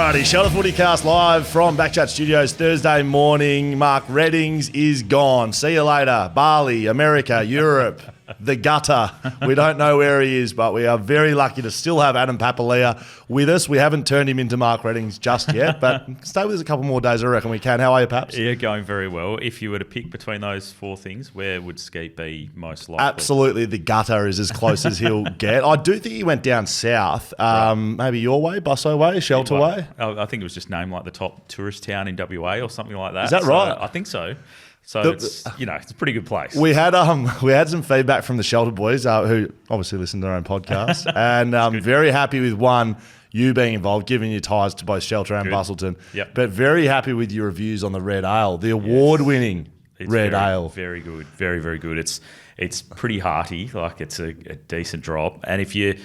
Alrighty, Shelter FootyCast live from BackChat Studios Thursday morning. Mark Reddings is gone. See you later. Bali, America, Europe, the gutter. We don't know where he is, but we are very lucky to still have Adam Papalia with us. We haven't turned him into Mark Reddings just yet, but stay with us a couple more days, I reckon we can. How are you, Paps? Yeah, going very well. If you were to pick between those four things, where would Skeet be most likely? Absolutely, the gutter is as close as he'll get. I do think he went down south, maybe your way, Busso way, Shelter way. I think it was just named like the top tourist town in WA or something like that. Is that right? I think so. So it's a pretty good place. We had some feedback from the Shelter boys who obviously listen to their own podcast, and I'm very happy with you being involved, giving your ties to both Shelter and Busselton. Yep. But very happy with your reviews on the Red Ale, the award-winning Red Ale. Very good, very, very good. It's pretty hearty, like it's a decent drop. And if you,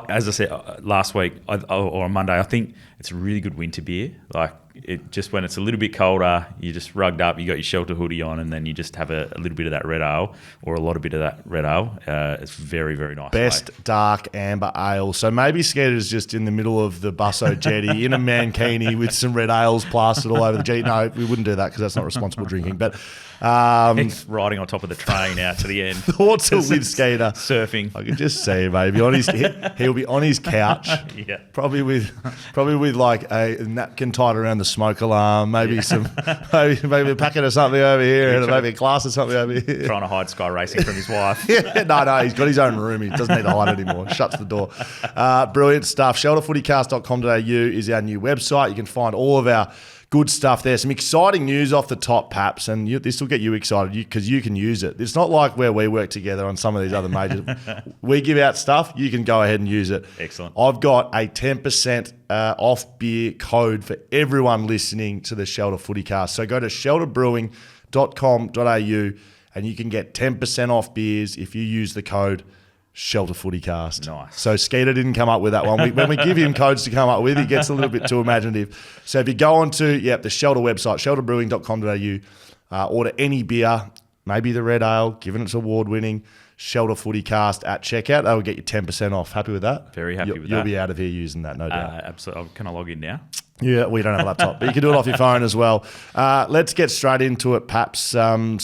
as I said last week or on Monday, I think it's a really good winter beer. Like it just when it's a little bit colder, you just rugged up, you got your Shelter hoodie on, and then you just have a little bit of that Red Ale or a lot of bit of that Red Ale. It's very, very nice. Best dark amber ale. So maybe Skeet is just in the middle of the Busso jetty in a mankini with some Red Ales plastered all over the jetty. No, we wouldn't do that because that's not responsible drinking. But he's riding on top of the train out to the end. Thoughts of with Skater surfing. I can just see maybe he'll be on his couch, probably with like a napkin tied around the smoke alarm, maybe maybe a packet of something over here, and maybe a glass of something over here. Trying to hide Sky Racing from his wife. No, he's got his own room. He doesn't need to hide anymore. Shuts the door. Brilliant stuff. Shelterfootycast.com.au is our new website. You can find all of our good stuff there. Some exciting news off the top, Paps, and this will get you excited because you can use it. It's not like where we work together on some of these other majors. We give out stuff, you can go ahead and use it. Excellent. I've got a 10% off beer code for everyone listening to the Shelter FootyCast. So go to shelterbrewing.com.au and you can get 10% off beers if you use the code Shelter FootyCast. Nice. So Skeeter didn't come up with that one. When we give him codes to come up with, he gets a little bit too imaginative. So if you go on to the Shelter website, shelterbrewing.com.au, order any beer, maybe the Red Ale, given it's award-winning, Shelter FootyCast at checkout. That will get you 10% off. Happy with that? Very happy with that. You'll be out of here using that, no doubt. Absolutely. Can I log in now? Yeah, we don't have a laptop, but you can do it off your phone as well. Let's get straight into it, Paps. A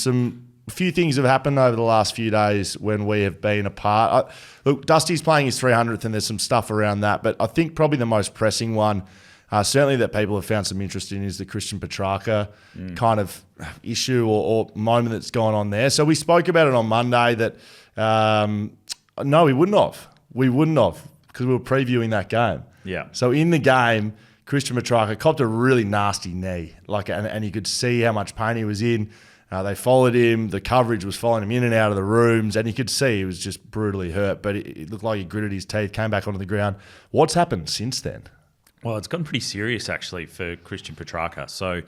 few things have happened over the last few days when we have been apart. Look, Dusty's playing his 300th and there's some stuff around that, but I think probably the most pressing one, certainly that people have found some interest in, is the Christian Petracca kind of issue or moment that's gone on there. So we spoke about it on Monday that, no, we wouldn't have. We wouldn't have because we were previewing that game. Yeah. So in the game, Christian Petracca copped a really nasty knee, and you could see how much pain he was in. They followed him. The coverage was following him in and out of the rooms, and you could see he was just brutally hurt. But it looked like he gritted his teeth, came back onto the ground. What's happened since then? Well, it's gotten pretty serious, actually, for Christian Petracca. So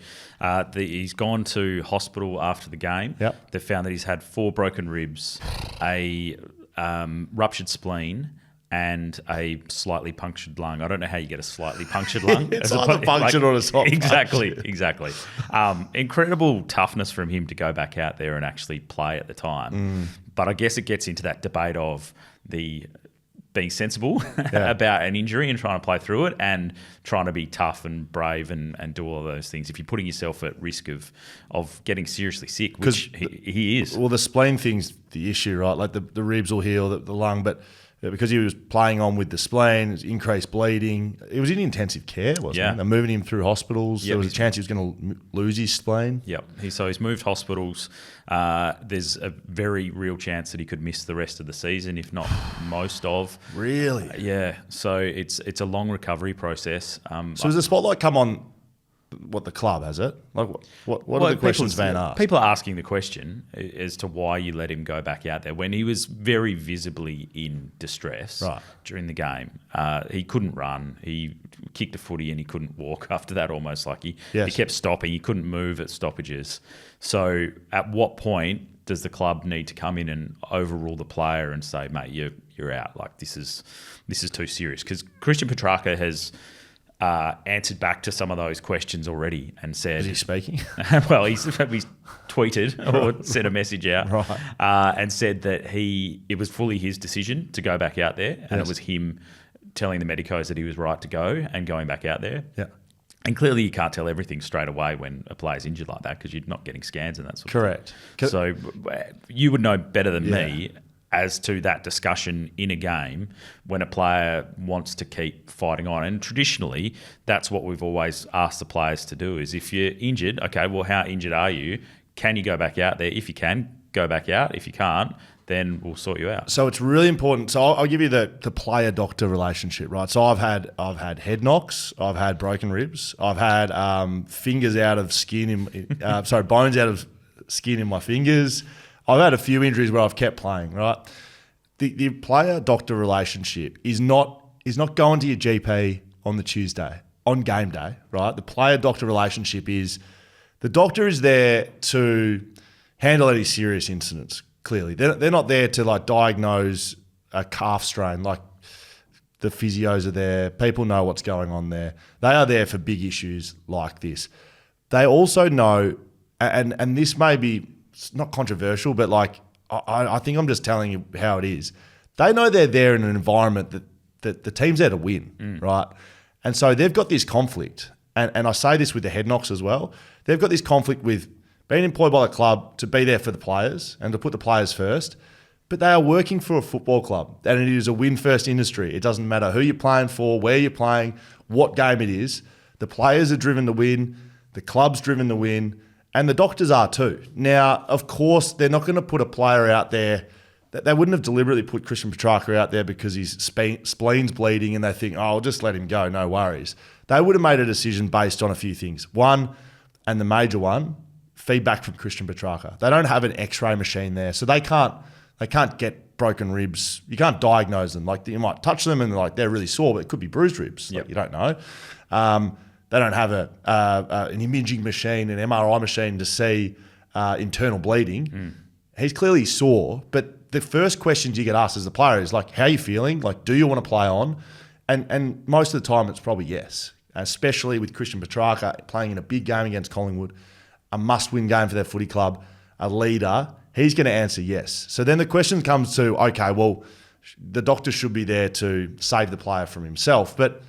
he's gone to hospital after the game. Yep. They found that he's had 4 broken ribs, a ruptured spleen, and a slightly punctured lung. I don't know how you get a slightly punctured lung. It's either punctured or it's not Exactly. Incredible toughness from him to go back out there and actually play at the time. But I guess it gets into that debate of the being sensible about an injury and trying to play through it and trying to be tough and brave and do all of those things. If you're putting yourself at risk of getting seriously sick, which he is. Well, the spleen thing's the issue, right? Like the ribs will heal, the lung, but because he was playing on with the spleen, increased bleeding. He was in intensive care, wasn't he? They're moving him through hospitals. There was a chance he was going to lose his spleen. Yep. So he's moved hospitals. There's a very real chance that he could miss the rest of the season, if not most of. Really? Yeah. So it's a long recovery process. So has the spotlight come on the club, has it? Like what are the questions being asked? People are asking the question as to why you let him go back out there when he was very visibly in distress during the game. He couldn't run. He kicked a footy and he couldn't walk after that, almost like he kept stopping. He couldn't move at stoppages. So at what point does the club need to come in and overrule the player and say, mate, you're out? Like this is too serious. Because Christian Petracca has answered back to some of those questions already and said... Is he speaking? Well, he's tweeted or sent a message out and said that it was fully his decision to go back out there and it was him telling the medicos that he was right to go and going back out there. Yeah. And clearly you can't tell everything straight away when a player's injured like that because you're not getting scans and that sort Correct. of thing. So you would know better than me as to that discussion in a game when a player wants to keep fighting on. And traditionally, that's what we've always asked the players to do is if you're injured, okay, well, how injured are you? Can you go back out there? If you can, go back out. If you can't, then we'll sort you out. So it's really important. So I'll give you the player-doctor relationship, right? So I've had head knocks, I've had broken ribs, I've had fingers out of skin, bones out of skin in my fingers. I've had a few injuries where I've kept playing, right? The player-doctor relationship is not going to your GP on the Tuesday, on game day, right? The player-doctor relationship is the doctor is there to handle any serious incidents. Clearly, they're not there to like diagnose a calf strain. Like the physios are there, people know what's going on there. They are there for big issues like this. They also know, and this may be not controversial, but like I think I'm just telling you how it is. They know they're there in an environment that the team's there to win, right? And so they've got this conflict, and I say this with the head knocks as well. They've got this conflict with being employed by the club to be there for the players and to put the players first, but they are working for a football club and it is a win-first industry. It doesn't matter who you're playing for, where you're playing, what game it is. The players are driven to win, the club's driven to win, and the doctors are too. Now, of course, they're not going to put a player out there. They wouldn't have deliberately put Christian Petracca out there because his spleen's bleeding and they think, oh, I'll just let him go, no worries. They would have made a decision based on a few things. One, and the major one, feedback from Christian Petracca. They don't have an X-ray machine there, so they can't get broken ribs. You can't diagnose them. Like you might touch them and they're really sore, but it could be bruised ribs. Like, you don't know. They don't have an imaging machine, an MRI machine to see internal bleeding. He's clearly sore, but the first questions you get asked as the player is like, how are you feeling? Like, do you want to play on? And most of the time it's probably yes, especially with Christian Petracca playing in a big game against Collingwood, a must-win game for their footy club, a leader, he's going to answer yes. So then the question comes to, okay, well, the doctor should be there to save the player from himself. But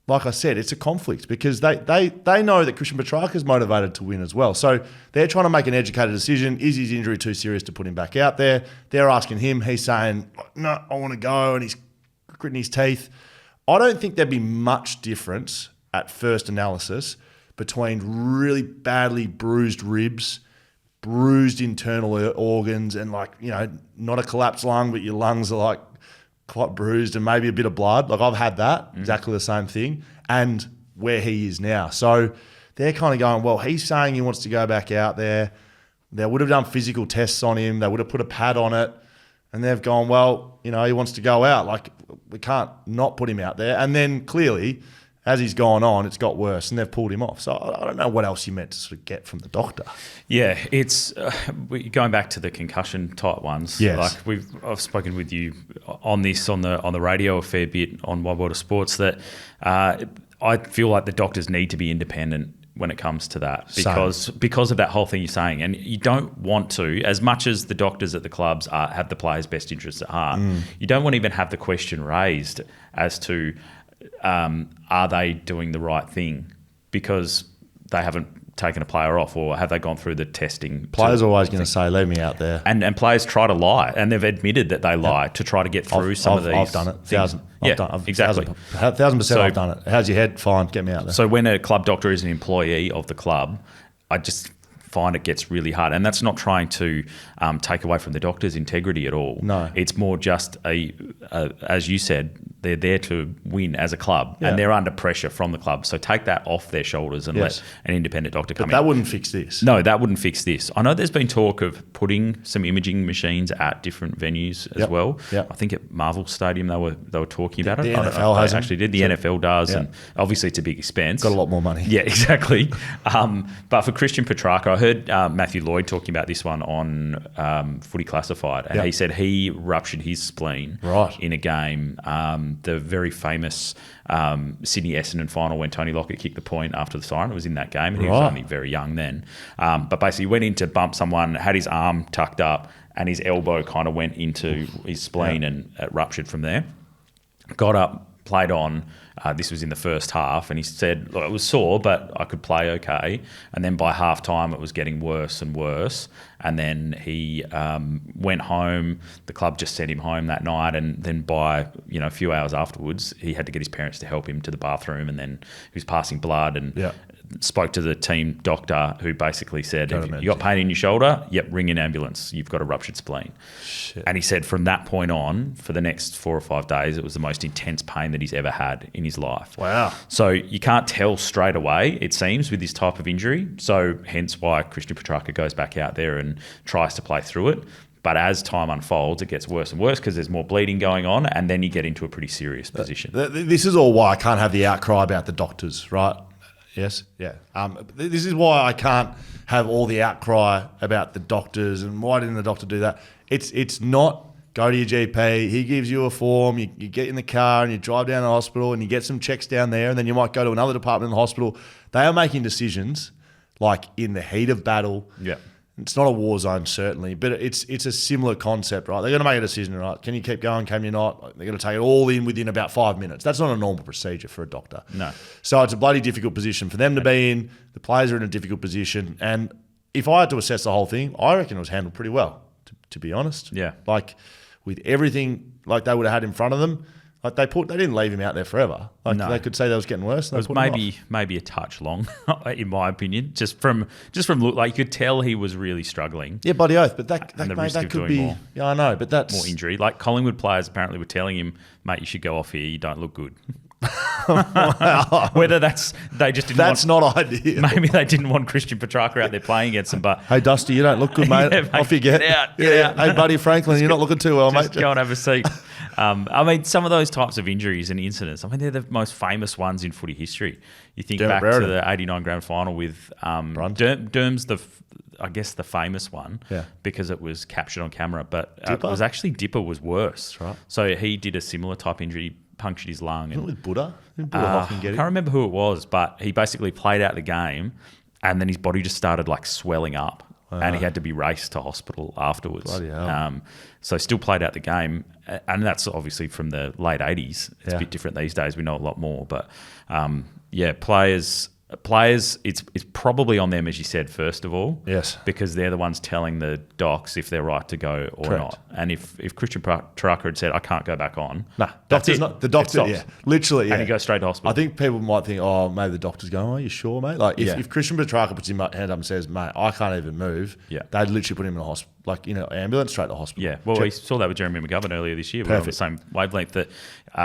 like I said, it's a conflict because they know that Christian Petracca is motivated to win as well. So they're trying to make an educated decision. Is his injury too serious to put him back out there? They're asking him. He's saying, no, I want to go, and he's gritting his teeth. I don't think there'd be much difference at first analysis between really badly bruised ribs, bruised internal organs, and not a collapsed lung, but your lungs are like quite bruised and maybe a bit of blood. Like I've had that, exactly the same thing, and where he is now. So they're kind of going, well, he's saying he wants to go back out there. They would have done physical tests on him. They would have put a pad on it. And they've gone, well, he wants to go out. Like we can't not put him out there. And then clearly, as he's gone on, it's got worse and they've pulled him off. So I don't know what else you meant to sort of get from the doctor. Yeah, it's going back to the concussion type ones. Yes. Like I've spoken with you on this on the radio a fair bit on Wide World of Sports that I feel like the doctors need to be independent when it comes to that because of that whole thing you're saying. And you don't want to, as much as the doctors at the clubs have the players' best interests at heart, you don't want to even have the question raised as to are they doing the right thing because they haven't taken a player off, or have they gone through the testing? Players are always going to say, leave me out there. And players try to lie, and they've admitted that they lie to try to get through some of these. I've done it. Exactly. 1,000% I've done it. How's your head? Fine, get me out there. So when a club doctor is an employee of the club, I just find it gets really hard. And that's not trying to take away from the doctor's integrity at all. No. It's more just, as you said, they're there to win as a club and they're under pressure from the club. So take that off their shoulders and let an independent doctor come in. But that wouldn't fix this. No, that wouldn't fix this. I know there's been talk of putting some imaging machines at different venues as well. Yep. I think at Marvel Stadium they were talking about it. The NFL has actually did. The NFL does, and obviously it's a big expense. Got a lot more money. Yeah, exactly. But for Christian Petracca, I heard Matthew Lloyd talking about this one on Footy Classified, and he said he ruptured his spleen in a game. The very famous Sydney Essendon final when Tony Lockett kicked the point after the siren. It was in that game, and he was only very young then. But basically, he went in to bump someone, had his arm tucked up, and his elbow kind of went into his spleen and it ruptured from there. Got up, played on. This was in the first half, and he said, look, it was sore, but I could play okay. And then by half time, it was getting worse and worse. And then he went home. The club just sent him home that night, and then by a few hours afterwards, he had to get his parents to help him to the bathroom, and then he was passing blood and spoke to the team doctor, who basically said, you got pain in your shoulder? Yep, ring an ambulance. You've got a ruptured spleen. Shit. And he said from that point on, for the next 4 or 5 days, it was the most intense pain that he's ever had in his life. Wow. So you can't tell straight away, it seems, with this type of injury. So hence why Christian Petracca goes back out there and tries to play through it. But as time unfolds, it gets worse and worse because there's more bleeding going on, and then you get into a pretty serious position. This is all why I can't have the outcry about the doctors, right? Yes, yeah. This is why I can't have all the outcry about the doctors and why didn't the doctor do that. It's not go to your GP, he gives you a form, you get in the car and you drive down to the hospital and you get some checks down there, and then you might go to another department in the hospital. They are making decisions like in the heat of battle. Yeah. It's not a war zone, certainly, but it's a similar concept, right? They're going to make a decision, right? Can you keep going? Can you not? They're going to take it all in within about 5 minutes. That's not a normal procedure for a doctor. No. So it's a bloody difficult position for them to be in. The players are in a difficult position. And if I had to assess the whole thing, I reckon it was handled pretty well, to be honest. Yeah. Like with everything like they would have had in front of them, like they didn't leave him out there forever. Like they could say that was getting worse. It was maybe a touch long, in my opinion. Just from look, like you could tell he was really struggling. Yeah, bloody oath. But that could be more, yeah, I know. But that's more injury. Like Collingwood players apparently were telling him, mate, you should go off here. You don't look good. Whether they just didn't. That's not ideal. Maybe they didn't want Christian Petracca out there playing against them. But hey, Dusty, you don't look good, mate. Yeah, mate, off you get. Get out. Hey, buddy Franklin, you're not looking too well, just mate. Go and have a seat. I mean, some of those types of injuries and incidents, I mean, they're the most famous ones in footy history. You think back to the 89 grand final with Derm's I guess the famous one because it was captured on camera, but it was actually Dipper was worse. That's right. So he did a similar type injury, punctured his lung. Wasn't it with Buddha? I can't remember who it was, but he basically played out the game and then his body just started like swelling up. And he had to be raced to hospital afterwards. Bloody hell. So still played out the game. And that's obviously from the late 80s. It's a bit different these days. We know a lot more. But, players, it's probably on them, as you said, first of all. Yes. Because they're the ones telling the docs if they're right to go or not. And if Christian Petracca had said, I can't go back on. Nah, the doctor, literally, yeah. And he goes straight to hospital. I think people might think, oh, maybe the doctor's going, are you sure, mate? Like, if Christian Petracca puts his hand up and says, mate, I can't even move, they'd literally put him in a hospital, like, ambulance straight to hospital. Yeah, well, we saw that with Jeremy McGovern earlier this year. We were on the same wavelength that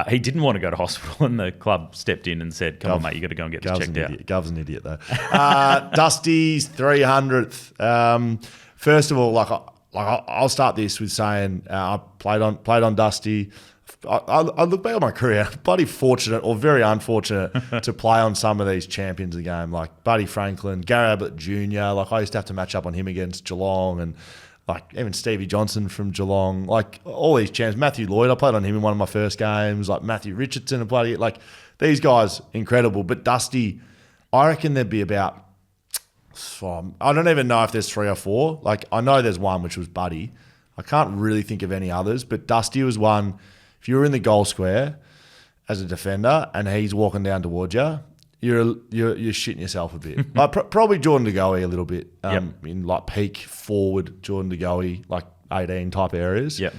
he didn't want to go to hospital and the club stepped in and said, come on, mate, you got to go and get this checked out. Gov's an idiot, though. Dusty's 300th. First of all, I'll start this with saying I played on Dusty. I look back on my career, bloody fortunate or very unfortunate to play on some of these champions of the game, like Buddy Franklin, Gary Ablett Jr. Like I used to have to match up on him against Geelong, and like even Stevie Johnson from Geelong, like all these champs. Matthew Lloyd, I played on him in one of my first games. Like Matthew Richardson, I played like these guys, incredible. But Dusty, I reckon there'd be about, I don't even know if there's 3 or 4. Like I know there's one, which was Buddy. I can't really think of any others, but Dusty was one. If you were in the goal square as a defender and he's walking down towards you, you're shitting yourself a bit. Like probably Jordan De Goey a little bit in like peak forward Jordan De Goey, like 18 type areas. Yep.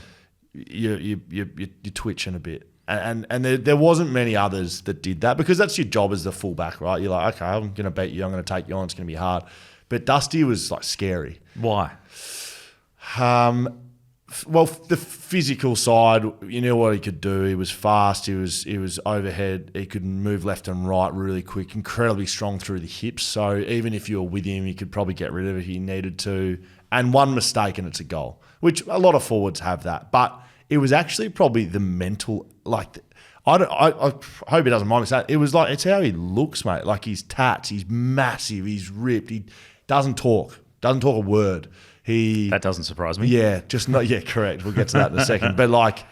You're twitching a bit. And there wasn't many others that did that because that's your job as the fullback, right? You're like, okay, I'm going to beat you. I'm going to take you on. It's going to be hard. But Dusty was like scary. Why? Well, the physical side, you know what he could do. He was fast. He was overhead. He could move left and right really quick. Incredibly strong through the hips. So even if you were with him, he could probably get rid of it if he needed to. And one mistake and it's a goal, which a lot of forwards have that. But it was actually probably the mental, like I hope he doesn't mind me saying it was like it's how he looks, mate. Like his tats, he's massive, he's ripped. He doesn't talk a word. That doesn't surprise me. Yeah, just not. Yeah, correct. We'll get to that in a second. But like,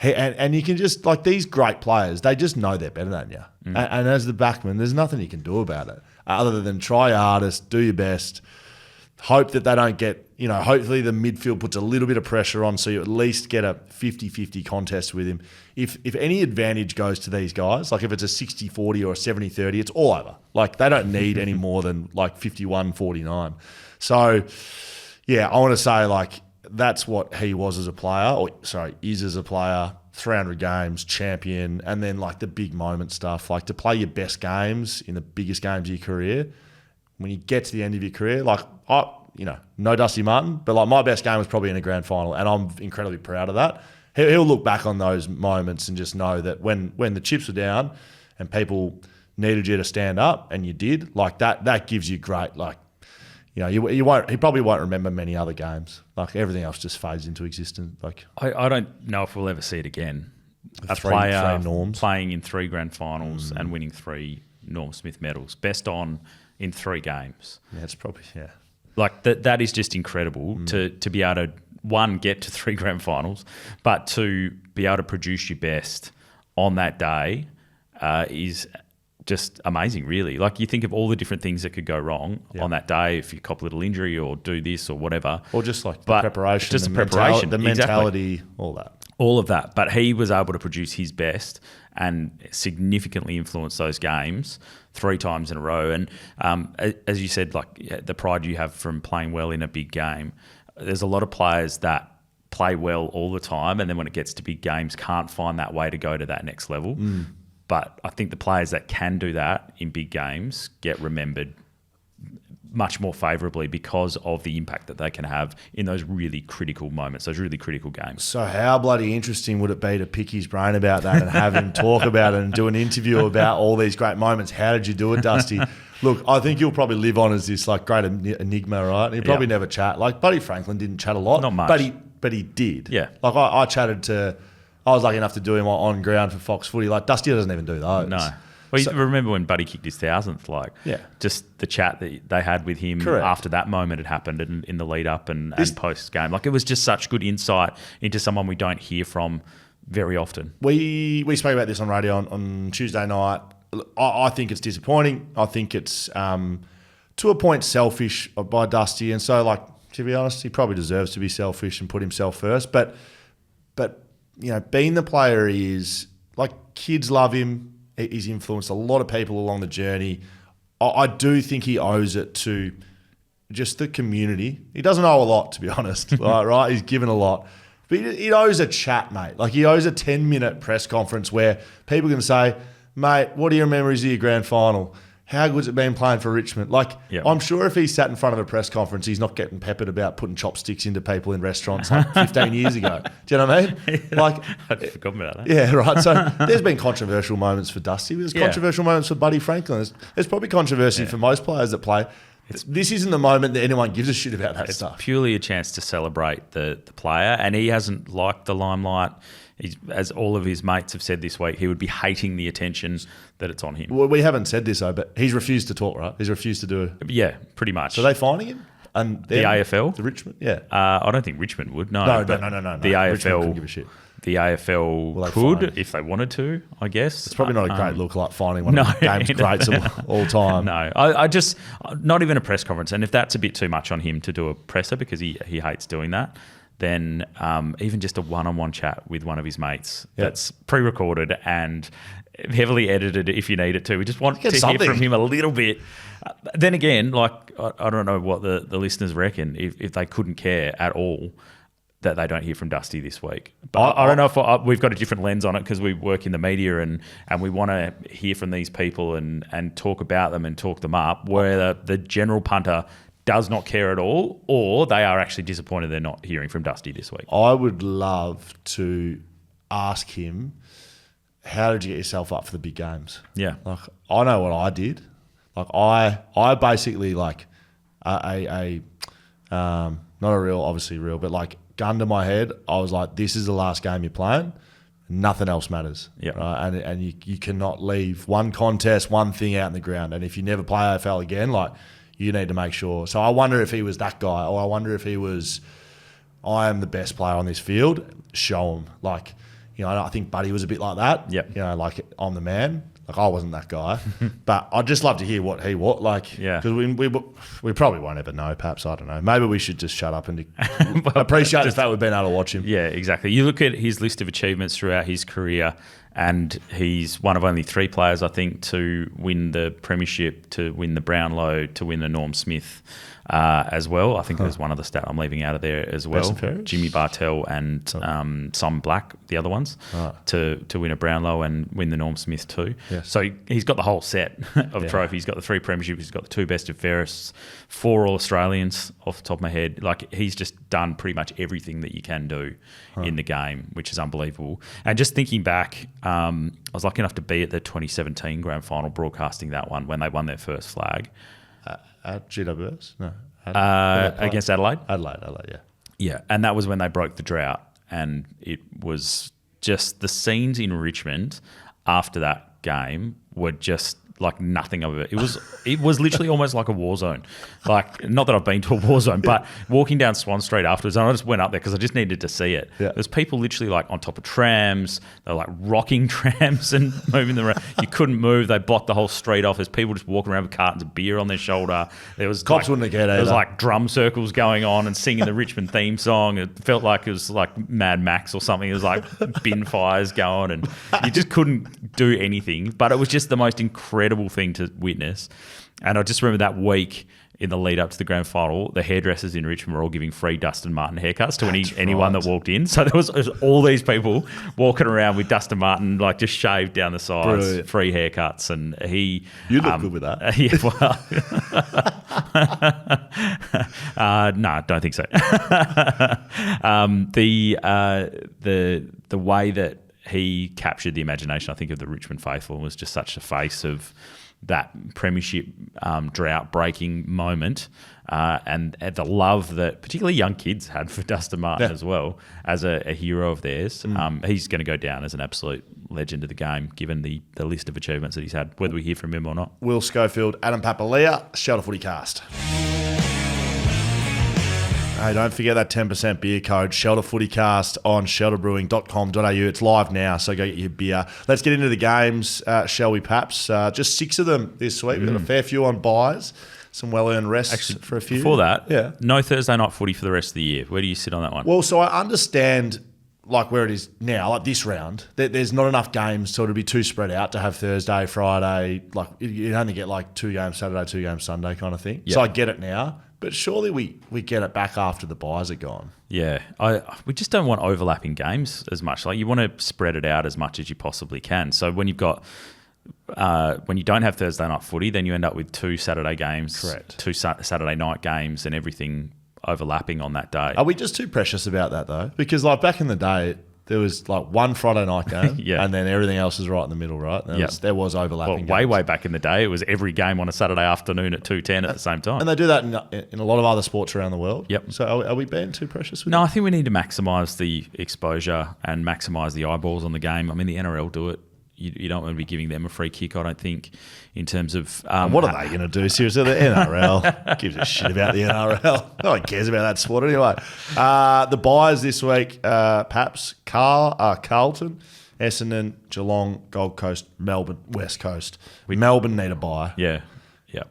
and you can just like these great players, they just know they're better than you. And as the backman, there's nothing you can do about it other than try your hardest, do your best. hope that they don't get, hopefully the midfield puts a little bit of pressure on so you at least get a 50-50 contest with him. If any advantage goes to these guys, like if it's a 60-40 or a 70-30, it's all over. Like they don't need any more than like 51-49. So, yeah, I want to say like that's what he was as a player, is as a player, 300 games, champion, and then like the big moment stuff, like to play your best games in the biggest games of your career. When you get to the end of your career, like no Dustin Martin, but like my best game was probably in a grand final, and I'm incredibly proud of that. He'll look back on those moments and just know that when the chips were down and people needed you to stand up and you did, like that gives you great, like, he probably won't remember many other games. Like everything else just fades into existence. Like I don't know if we'll ever see it again. Three norms. Playing in 3 grand finals and winning 3 Norm Smith medals, best on in 3 games. Yeah, it's probably, yeah. Like that is just incredible to be able to, 1, get to 3 grand finals, but 2, be able to produce your best on that day is just amazing, really. Like you think of all the different things that could go wrong on that day if you cop a little injury or do this or whatever. Or just like the preparation. Just the preparation. The mentality, all that. All of that. But he was able to produce his best and significantly influence those games 3 times in a row. And as you said, like the pride you have from playing well in a big game, there's a lot of players that play well all the time and then when it gets to big games can't find that way to go to that next level. But I think the players that can do that in big games get remembered much more favourably because of the impact that they can have in those really critical moments, those really critical games. So how bloody interesting would it be to pick his brain about that and have him talk about it and do an interview about all these great moments? How did you do it, Dusty? Look, I think you'll probably live on as this like great enigma, right? He'll probably never chat. Like Buddy Franklin didn't chat a lot. Not much. But he did. Yeah. Like I was lucky enough to do him on ground for Fox Footy. Like Dusty doesn't even do those. No. Well, you remember when Buddy kicked his 1,000th, just the chat that they had with him after that moment had happened and in the lead up and post-game. Like it was just such good insight into someone we don't hear from very often. We spoke about this on radio on Tuesday night. I think it's disappointing. I think it's, to a point, selfish by Dusty. And so, like, to be honest, he probably deserves to be selfish and put himself first. But being the player he is, like, kids love him. He's influenced a lot of people along the journey. I do think he owes it to just the community. He doesn't owe a lot, to be honest, right? He's given a lot. But he owes a chat, mate. Like he owes a 10-minute press conference where people can say, mate, what are your memories of your grand final? How good's it been playing for Richmond? Like, I'm sure if he sat in front of a press conference, he's not getting peppered about putting chopsticks into people in restaurants like 15 years ago. Do you know what I mean? Like, I'd forgotten about that. Yeah, right. So there's been controversial moments for Dusty. There's controversial moments for Buddy Franklin. There's probably controversy for most players that play. This isn't the moment that anyone gives a shit about that stuff. It's purely a chance to celebrate the player, and he hasn't liked the limelight. As all of his mates have said this week, he would be hating the attention that it's on him. Well, we haven't said this, though, but he's refused to talk, right? He's refused to do it. Yeah, pretty much. So are they fining him? And the AFL? The Richmond? Yeah. I don't think Richmond would. No. No. The AFL couldn't give a shit. The AFL could, if they wanted to, I guess. It's probably not a great look like finding one of the game's greats of all time. No, I just, not even a press conference. And if that's a bit too much on him to do a presser because he hates doing that, then even just a one-on-one chat with one of his mates that's pre-recorded and heavily edited if you need it to. We just want to hear from him a little bit. Then again, like I don't know what the listeners reckon if they couldn't care at all that they don't hear from Dusty this week. But I don't know if we've got a different lens on it because we work in the media and we want to hear from these people and talk about them and talk them up, where the general punter does not care at all, or they are actually disappointed they're not hearing from Dusty this week. I would love to ask him, how did you get yourself up for the big games? Yeah. Like, I know what I did. Like, I basically, like, not a real, obviously real, but like, gun to my head, I was like, this is the last game you're playing. Nothing else matters. Yeah. Right? And you cannot leave one contest, one thing out in the ground. And if you never play AFL again, like, you need to make sure. So I wonder if he was that guy, or I wonder if he was, I am the best player on this field. Show him. Like, I think Buddy was a bit like that. Yep. Like I'm the man. Like I wasn't that guy, but I'd just love to hear what he was like. Yeah. Because we probably won't ever know. Perhaps I don't know. Maybe we should just shut up and appreciate the fact we've been able to watch him. Yeah, exactly. You look at his list of achievements throughout his career, and he's one of only 3 players, I think, to win the premiership, to win the Brownlow, to win the Norm Smith as well. I think there's one other stat I'm leaving out of there as well. Jimmy Bartell and Simon Black, the other ones, to win a Brownlow and win the Norm Smith too. Yes. So he's got the whole set of trophies. He's got the 3 premierships. He's got the 2 best and fairest, 4 All-Australians off the top of my head. Like he's just done pretty much everything that you can do in the game, which is unbelievable. And just thinking back, I was lucky enough to be at the 2017 grand final broadcasting that one when they won their first flag. At GWS? No. Against Adelaide? Adelaide, yeah. Yeah, and that was when they broke the drought, and it was just the scenes in Richmond after that game were just like nothing of it. It was literally almost like a war zone. Like, not that I've been to a war zone, but walking down Swan Street afterwards, and I just went up there because I just needed to see it. Yeah. There's people literally like on top of trams. They're like rocking trams and moving them around. You couldn't move. They blocked the whole street off. There's people just walking around with cartons of beer on their shoulder. There was Cops wouldn't get There was either. like drum circles going on and singing the Richmond theme song. It felt like it was like Mad Max or something. It was like bin fires going, and you just couldn't do anything. But it was just the most incredible thing to witness. And I just remember that week in the lead up to the grand final, the hairdressers in Richmond were all giving free Dustin Martin haircuts to anyone that walked in. So there was all these people walking around with Dustin Martin, like just shaved down the sides, Brilliant. free haircuts. And he... You look good with that. Yeah, well... no, I don't think so. The way that he captured the imagination, I think, of the Richmond faithful was just such a face of that premiership drought-breaking moment and the love that particularly young kids had for Dustin Martin as well as a hero of theirs. He's going to go down as an absolute legend of the game, given the list of achievements that he's had, whether we hear from him or not. Will Schofield, Adam Papalia, Shelter FootyCast. Hey, don't forget that 10% beer code, Shelter FootyCast on shelterbrewing.com.au. It's live now, so go get your beer. Let's get into the games, shall we, Paps? Just 6 of them this week. We've got a fair few on buys, some well-earned rests for a few. Before that, no Thursday night footy for the rest of the year. Where do you sit on that one? Well, so I understand like where it is now, like this round, there's not enough games, so it'll be too spread out to have Thursday, Friday. Like you only get like 2 games Saturday, 2 games Sunday kind of thing. Yep. So I get it now. But surely we get it back after the buys are gone. Yeah, we just don't want overlapping games as much. Like you want to spread it out as much as you possibly can. So when you've got when you don't have Thursday night footy, then you end up with 2 Saturday games, correct? 2 Saturday night games, and everything overlapping on that day. Are we just too precious about that though? Because like back in the day, there was like 1 Friday night game, and then everything else is right in the middle, right? There was overlapping. Well, way back in the day, it was every game on a Saturday afternoon at 2:10 at the same time. And they do that in a lot of other sports around the world. Yep. So are we being too precious with No, it? I think we need to maximise the exposure and maximise the eyeballs on the game. I mean, the NRL do it. You don't want to be giving them a free kick, I don't think, in terms of... what are they going to do? Seriously, the NRL gives a shit about the NRL. No one cares about that sport anyway. The buys this week, Paps, Carlton, Essendon, Geelong, Gold Coast, Melbourne, West Coast. Melbourne need a buy. Yeah.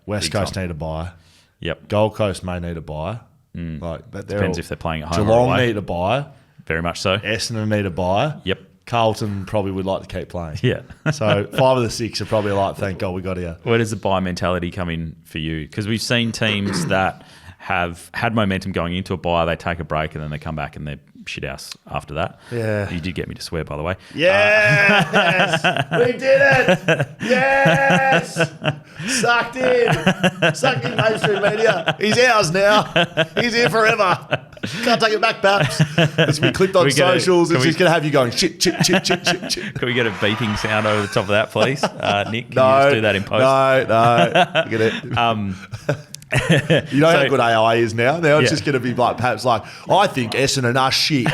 West Coast need a buy. Yep. Gold Coast may need a buy. Like Depends if they're playing at home Geelong or away. need a buy. Very much so. Essendon need a buy. Yep. Carlton probably would like to keep playing. Yeah. So 5 of the 6 are probably like, thank God we got here. Where does the buy mentality come in for you? Because we've seen teams that have had momentum going into a buy, they take a break and then they come back and they're shit house after that. Yeah. You did get me to swear, by the way. Yes! We did it! Yes! Sucked in mainstream media. He's ours now. He's here forever. Can't take it back, Paps. It's been clipped on socials. It's just going to have you going shit. Can we get a beeping sound over the top of that, please? Nick, can you just do that in post? No. Get it. You know how good AI is now? Now it's just going to be like, perhaps like, I think Essendon are shit.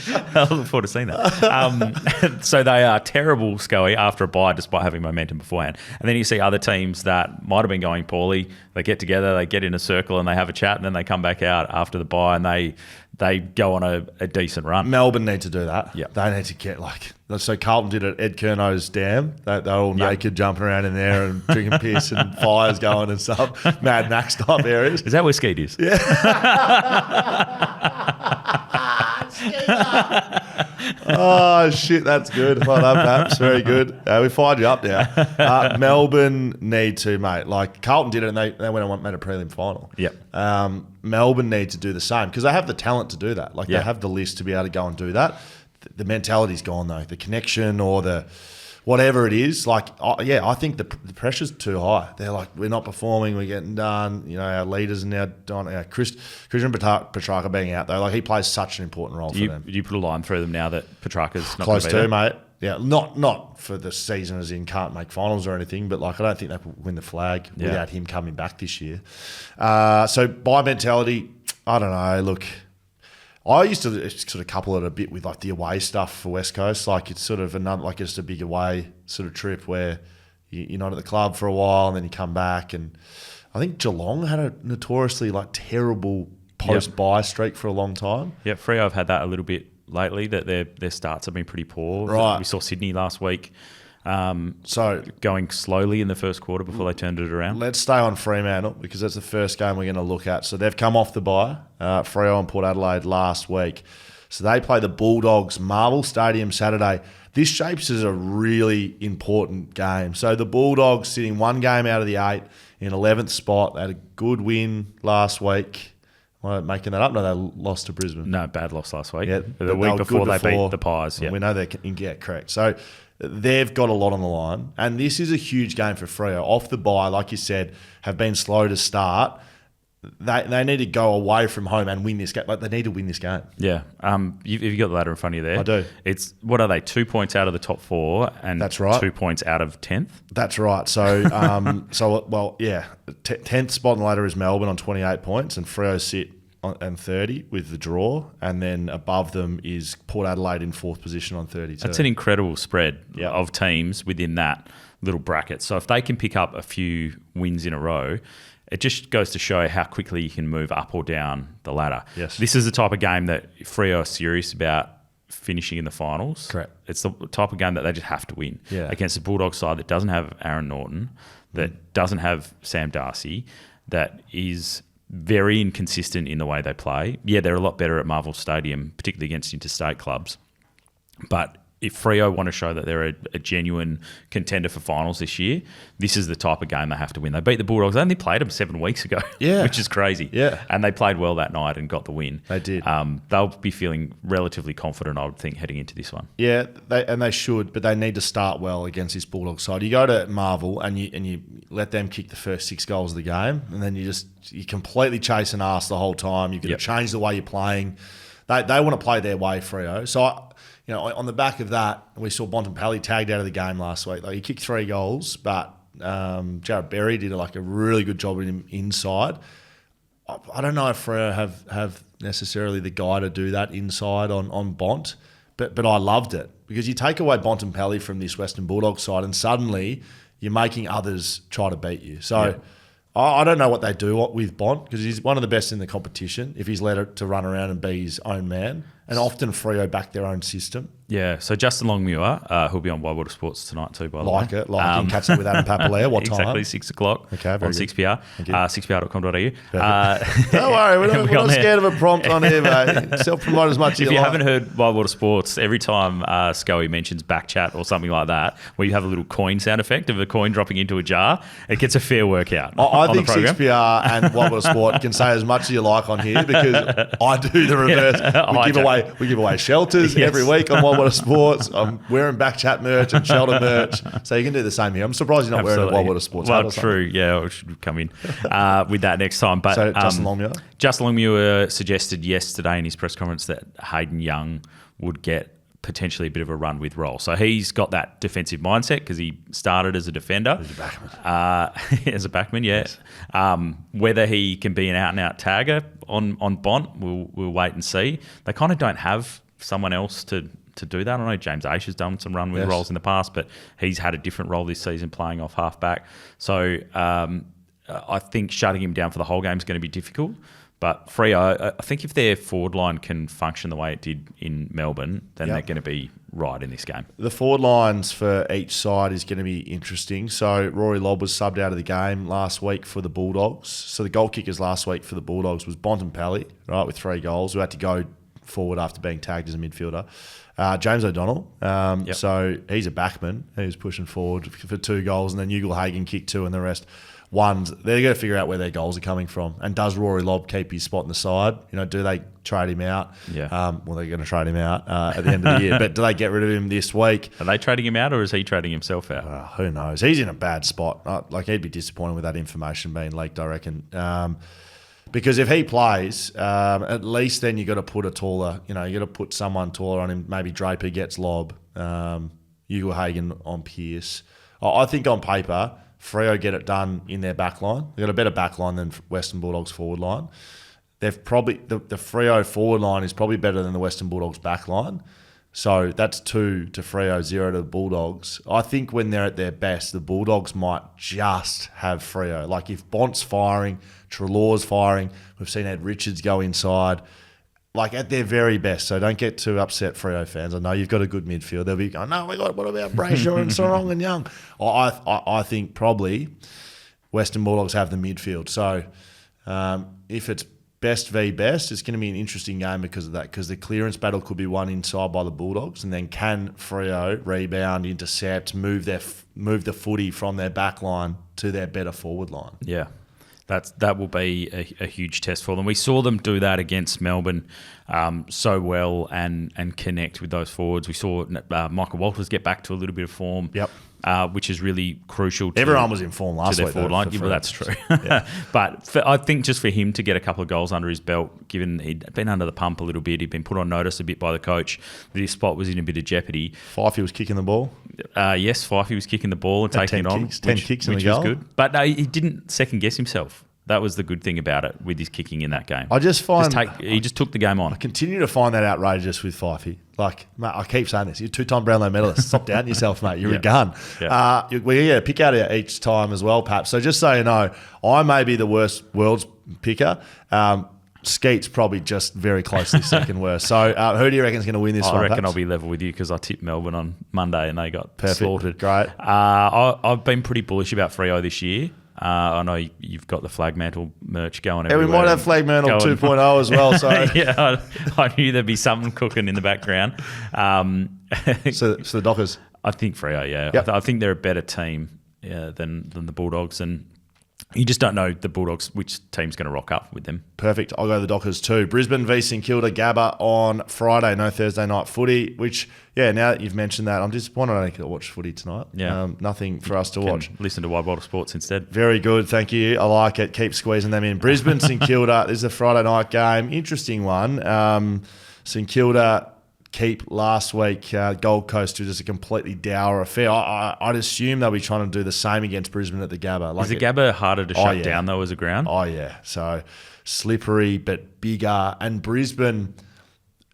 I look forward to seeing that. So they are terrible, Schoey, after a bye, despite having momentum beforehand. And then you see other teams that might have been going poorly. They get together, they get in a circle, and they have a chat, and then they come back out after the bye, and they go on a decent run. Melbourne need to do that. Yep. They need to get so Carlton did it at Ed Kernow's dam. They're all naked, jumping around in there and drinking piss and fires going and stuff. Mad Max type areas. Is that where Skeet is? Yeah. Oh, shit, that's good. Well done, Paps. Very good. We fired you up now. Melbourne need to, mate. Like, Carlton did it and they went and made a prelim final. Yep. Melbourne need to do the same because they have the talent to do that. Like, they have the list to be able to go and do that. The mentality's gone, though. The connection or the whatever it is. Like, I think the pressure's too high. They're like, we're not performing, we're getting done. You know, our leaders are now done. Christian Petracca being out, though, like, he plays such an important role for them. You put a line through them now that Petracca's not close to be there? mate. Yeah, not for the season as in can't make finals or anything, but like I don't think they could win the flag without him coming back this year. So by mentality, I don't know. Look, I used to sort of couple it a bit with like the away stuff for West Coast. Like it's sort of another, like it's a big away sort of trip where you're not at the club for a while and then you come back. And I think Geelong had a notoriously like terrible post-bye streak for a long time. Yeah, Freo have had that a little bit lately, that their starts have been pretty poor. Right. We saw Sydney last week. So going slowly in the first quarter before they turned it around. Let's stay on Fremantle because that's the first game we're going to look at. So they've come off the bye, Freo and Port Adelaide last week. So they play the Bulldogs, Marvel Stadium Saturday. This shapes as a really important game. So the Bulldogs sitting one game out of the 8 in 11th spot. They had a good win last week. Am I making that up? No, they lost to Brisbane. No, bad loss last week. Yeah, the week before they beat the Pies. Yeah. We know they're correct. So they've got a lot on the line. And this is a huge game for Freo. Off the bye, like you said, have been slow to start. They need to go away from home and win this game. Like, they need to win this game. Yeah. You've got the ladder in front of you there. I do. It's, what are they, 2 points out of the top 4 and that's right. 2 points out of 10th? That's right. So, 10th spot on the ladder is Melbourne on 28 points and Freo sit and 30 with the draw, and then above them is Port Adelaide in 4th position on 32. That's an incredible spread of teams within that little bracket. So if they can pick up a few wins in a row, it just goes to show how quickly you can move up or down the ladder. Yes. This is the type of game that Freo are serious about finishing in the finals. Correct. It's the type of game that they just have to win against the Bulldogs side that doesn't have Aaron Norton, that doesn't have Sam Darcy, that is very inconsistent in the way they play. Yeah, they're a lot better at Marvel Stadium, particularly against interstate clubs. But if Freo want to show that they're a genuine contender for finals this year, this is the type of game they have to win. They beat the Bulldogs. They only played them 7 weeks ago, which is crazy. Yeah. And they played well that night and got the win. They did. They'll be feeling relatively confident, I would think, heading into this one. Yeah, they should, but they need to start well against this Bulldogs side. You go to Marvel and you let them kick the first 6 goals of the game, and then you completely chase an arse the whole time. You've got to change the way you're playing. They want to play their way, Freo. So, on the back of that, we saw Bont and Pally tagged out of the game last week. Like, he kicked 3 goals, but Jared Berry did a really good job with him inside. I don't know if Freo have necessarily the guy to do that inside on Bont, but I loved it because you take away Bont and Pally from this Western Bulldogs side and suddenly you're making others try to beat you. So I don't know what they do with Bont because he's one of the best in the competition if he's let it to run around and be his own man. And often Freo back their own system. Yeah, so Justin Longmuir, who'll be on Wild Water Sports tonight too, by the way. Like it. You can catch it with Adam Papalia. What time? Exactly, 6 o'clock okay, on 6PR. 6pr.com.au. Don't worry, we're not scared of a prompt on here, mate. Self-promote as much as you like. If you haven't heard Wild Water Sports, every time Schoey mentions BackChat or something like that, where you have a little coin sound effect of a coin dropping into a jar, it gets a fair workout. I think 6PR and Wild Water Sport can say as much as you like on here because I do the reverse. We give away shelters every week on Wild Water Sports. I'm wearing BackChat merch and shelter merch, so you can do the same here. I'm surprised you're not wearing a Wild Water Sports. Well, true. Yeah, I should come in with that next time. But so Justin Longmuir? Justin Longmuir suggested yesterday in his press conference that Hayden Young would get potentially a bit of a run with role. So he's got that defensive mindset because he started as a defender. As a backman. As a backman, yes. Whether he can be an out-and-out tagger on Bont, we'll wait and see. They kind of don't have someone else to do that. I know James Aish has done some run with roles in the past, but he's had a different role this season playing off half-back. So I think shutting him down for the whole game is going to be difficult. But Freo, I think if their forward line can function the way it did in Melbourne, then they're going to be right in this game. The forward lines for each side is going to be interesting. So Rory Lobb was subbed out of the game last week for the Bulldogs. So the goal kickers last week for the Bulldogs was Bont and Pally, right, with 3 goals, who had to go forward after being tagged as a midfielder. James O'Donnell, so he's a backman who's pushing forward for 2 goals, and then Ugle-Hagan kicked 2 and the rest ones. They're going to figure out where their goals are coming from. And does Rory Lobb keep his spot in the side? Do they trade him out? Yeah. Well, they're going to trade him out at the end of the year. But do they get rid of him this week? Are they trading him out, or is he trading himself out? Who knows? He's in a bad spot. He'd be disappointed with that information being leaked, I reckon. Because if he plays, at least then you got to put a taller, you got to put someone taller on him. Maybe Draper gets Lobb, Ugle-Hagan on Pearce. I think on paper, Freo get it done in their back line. They've got a better back line than Western Bulldogs forward line. They've probably the Freo forward line is probably better than the Western Bulldogs back line. So that's 2 to Freo, 0 to the Bulldogs. I think when they're at their best, the Bulldogs might just have Freo. Like if Bont's firing, Treloar's firing, we've seen Ed Richards go inside. Like at their very best. So don't get too upset, Freo fans. I know you've got a good midfield. They'll be going, no, what about Brayshaw and Sarong and Young? I think probably Western Bulldogs have the midfield. So if it's best v best, it's going to be an interesting game because of that, because the clearance battle could be won inside by the Bulldogs, and then can Freo rebound, intercept, move the footy from their back line to their better forward line? Yeah. That will be a huge test for them. We saw them do that against Melbourne so well and connect with those forwards. We saw Michael Walters get back to a little bit of form, which is really crucial. Everyone was in form last week. Forward line. Well, that's true. But I think just for him to get a couple of goals under his belt, given he'd been under the pump a little bit, he'd been put on notice a bit by the coach that his spot was in a bit of jeopardy. Fifey was kicking the ball. Yes, Fifey was kicking the ball and taking it on. 10 kicks in the which goal. was good. But no, he didn't second guess himself. That was the good thing about it with his kicking in that game. I just find he just took the game on. I continue to find that outrageous with Fifey. Like, mate, I keep saying this. You're a 2-time Brownlow medalist. Stop doubting yourself, mate. You're a gun. Yeah. We get a pick out of each time as well, perhaps. So just so you know, I may be the worst world's picker. Skeet's probably just very closely second worst. So who do you reckon is going to win this one? I reckon perhaps? I'll be level with you because I tipped Melbourne on Monday and they got slaughtered. Great. I've been pretty bullish about Freo this year. I know you've got the Flagmantle merch going everywhere. Yeah, we might have Flagmantle 2.0 as well. So I knew there'd be something cooking in the background. So the Dockers? I think Freo, yeah. Yep. I think they're a better team than the Bulldogs, and you just don't know the Bulldogs which team's going to rock up with them. Perfect. I'll go the Dockers too. Brisbane v St Kilda Gabba on Friday. No Thursday night footy, which, now that you've mentioned that, I'm disappointed I don't get to watch footy tonight. Yeah. Nothing for us to watch. Listen to Wide World of Sports instead. Very good. Thank you. I like it. Keep squeezing them in. Brisbane, St Kilda. This is a Friday night game. Interesting one. St Kilda keep last week, Gold Coast was just a completely dour affair. I'd assume they'll be trying to do the same against Brisbane at the Gabba. Is the Gabba harder to shut down though as a ground? Oh yeah, so slippery but bigger, and Brisbane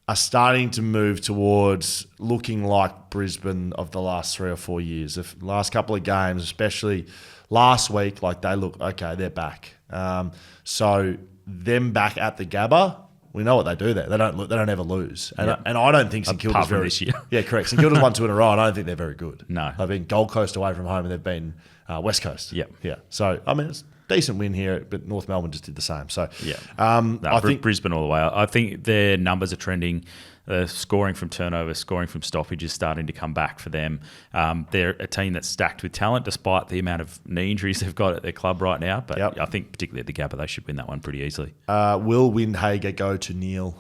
are starting to move towards looking like Brisbane of the last 3 or 4 years. The last couple of games, especially last week, like they look, okay, they're back. So them back at the Gabba, we know what they do there. They don't ever lose. And I don't think St Kilda's very... this year. Yeah, correct. St Kilda's won 2 in a row, and I don't think they're very good. No. They've been Gold Coast away from home, and they've been West Coast. Yep. Yeah. So, I mean, it's a decent win here, but North Melbourne just did the same. So, I think Brisbane all the way. I think their numbers are trending. Scoring from turnover, scoring from stoppage is starting to come back for them. They're a team that's stacked with talent, despite the amount of knee injuries they've got at their club right now. But I think particularly at the Gabba, they should win that one pretty easily. Will Windhager go to Neil?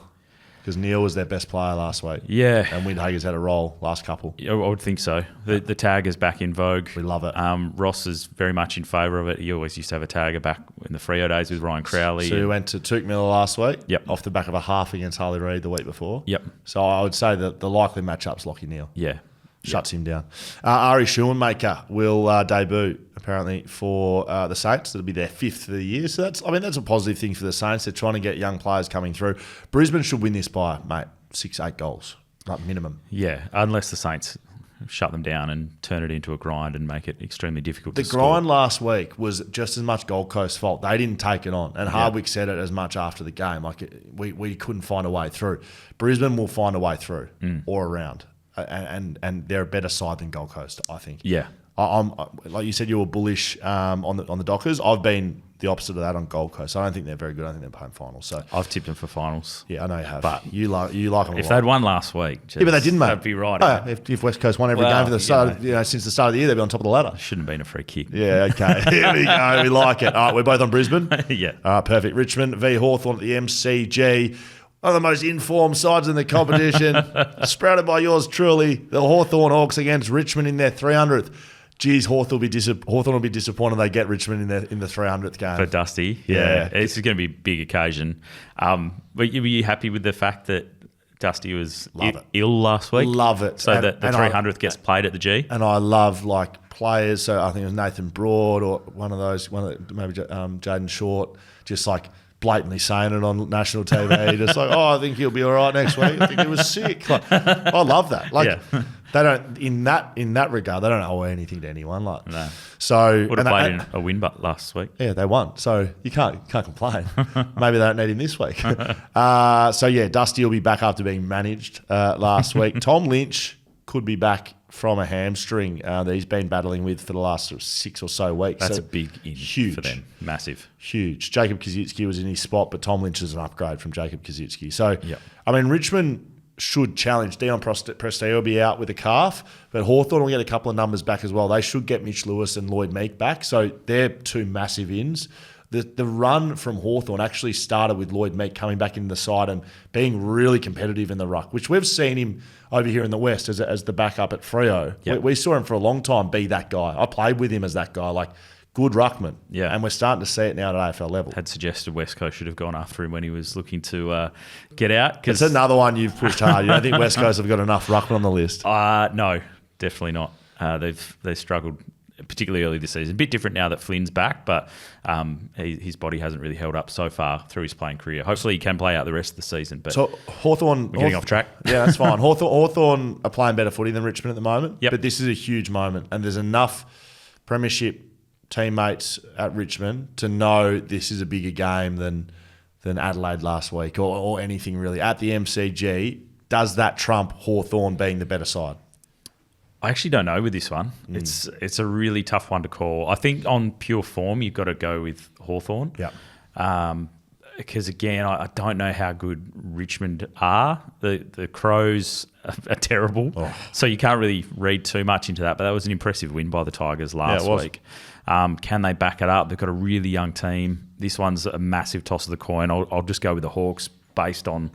Because Neil was their best player last week. Yeah. And Windhager's had a role last couple. I would think so. The tag is back in vogue. We love it. Ross is very much in favour of it. He always used to have a tagger back in the Freo days with Ryan Crowley. So he went to Took Miller last week. Yep. Off the back of a half against Harley Reid the week before. Yep. So I would say that the likely matchup's Lockie Neal. Yeah. Shuts him down. Ari Schoenmaker will debut apparently for the Saints. It'll be their 5th of the year. So that's a positive thing for the Saints. They're trying to get young players coming through. Brisbane should win this by, mate. 6-8 goals, like minimum. Yeah, unless the Saints shut them down and turn it into a grind and make it extremely difficult to score. The grind last week was just as much Gold Coast's fault. They didn't take it on. And Hardwick said it as much after the game. Like, we couldn't find a way through. Brisbane will find a way through or around. And they're a better side than Gold Coast, I think. Yeah. I'm like you said, you were bullish on the Dockers. I've been the opposite of that on Gold Coast. I don't think they're very good. I think they're playing finals. So I've tipped them for finals. Yeah, I know you have. But you like them. If they'd won last week, but they didn't, mate. That'd be right. Oh, yeah. If West Coast won every game for the start, since the start of the year, they'd be on top of the ladder. Shouldn't have been a free kick. Yeah, okay. Here we go. We like it. All right, we're both on Brisbane. Yeah. All right, perfect. Richmond v Hawthorn at the MCG. One of the most informed sides in the competition. Sprouted by yours truly. The Hawthorn Hawks against Richmond in their 300th. Geez, Hawthorn will be disappointed they get Richmond in the 300th game. For Dusty. Yeah. This is going to be a big occasion. Were you happy with the fact that Dusty was ill last week? Love it. So that the 300th gets played at the G? And I love, players. So I think it was Nathan Broad or maybe Jaden Short, just blatantly saying it on national TV, just I think he'll be all right next week. I think he was sick. I love that. They don't in that regard. They don't owe anything to anyone. No. So would have played in a win, but last week. Yeah, they won. So you can't complain. Maybe they don't need him this week. Dusty will be back after being managed last week. Tom Lynch could be back from a hamstring that he's been battling with for the last 6 or so weeks. That's a big in for them. Massive. Huge. Jacob Kazitsky was in his spot, but Tom Lynch is an upgrade from Jacob Kazitsky. So, I mean, Richmond should challenge. Dion Prestea will be out with a calf, but Hawthorn will get a couple of numbers back as well. They should get Mitch Lewis and Lloyd Meek back. So they're two massive ins. The run from Hawthorn actually started with Lloyd Meek coming back into the side and being really competitive in the ruck, which we've seen him over here in the West as the backup at Freo. Yep. We saw him for a long time be that guy. I played with him as that guy, good ruckman. Yeah. And we're starting to see it now at AFL level. Had suggested West Coast should have gone after him when he was looking to get out. It's another one you've pushed hard. You don't think West Coast have got enough ruckman on the list? No, definitely not. They've struggled, particularly early this season. A bit different now that Flynn's back, but his body hasn't really held up so far through his playing career. Hopefully he can play out the rest of the season. But so Hawthorn, we're getting off track. Yeah, that's fine. Hawthorn are playing better footy than Richmond at the moment. Yep. But this is a huge moment, and there's enough premiership teammates at Richmond to know this is a bigger game than Adelaide last week or anything really. At the MCG, does that trump Hawthorn being the better side? I actually don't know with this one. It's a really tough one to call. I think on pure form, you've got to go with Hawthorn. Yeah. Because again, I don't know how good Richmond are. The Crows are terrible, so you can't really read too much into that. But that was an impressive win by the Tigers last week. Can they back it up? They've got a really young team. This one's a massive toss of the coin. I'll just go with the Hawks based on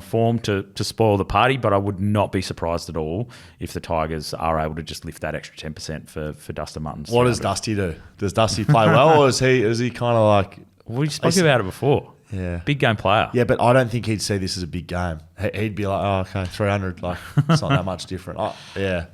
form to spoil the party, but I would not be surprised at all if the Tigers are able to just lift that extra 10% for Dustin Martin. What does Dusty do? Does Dusty play well, or is he kind of we spoke about it before. Yeah. Big game player. Yeah, but I don't think he'd see this as a big game. He'd be like, 300, it's not that much different. Yeah.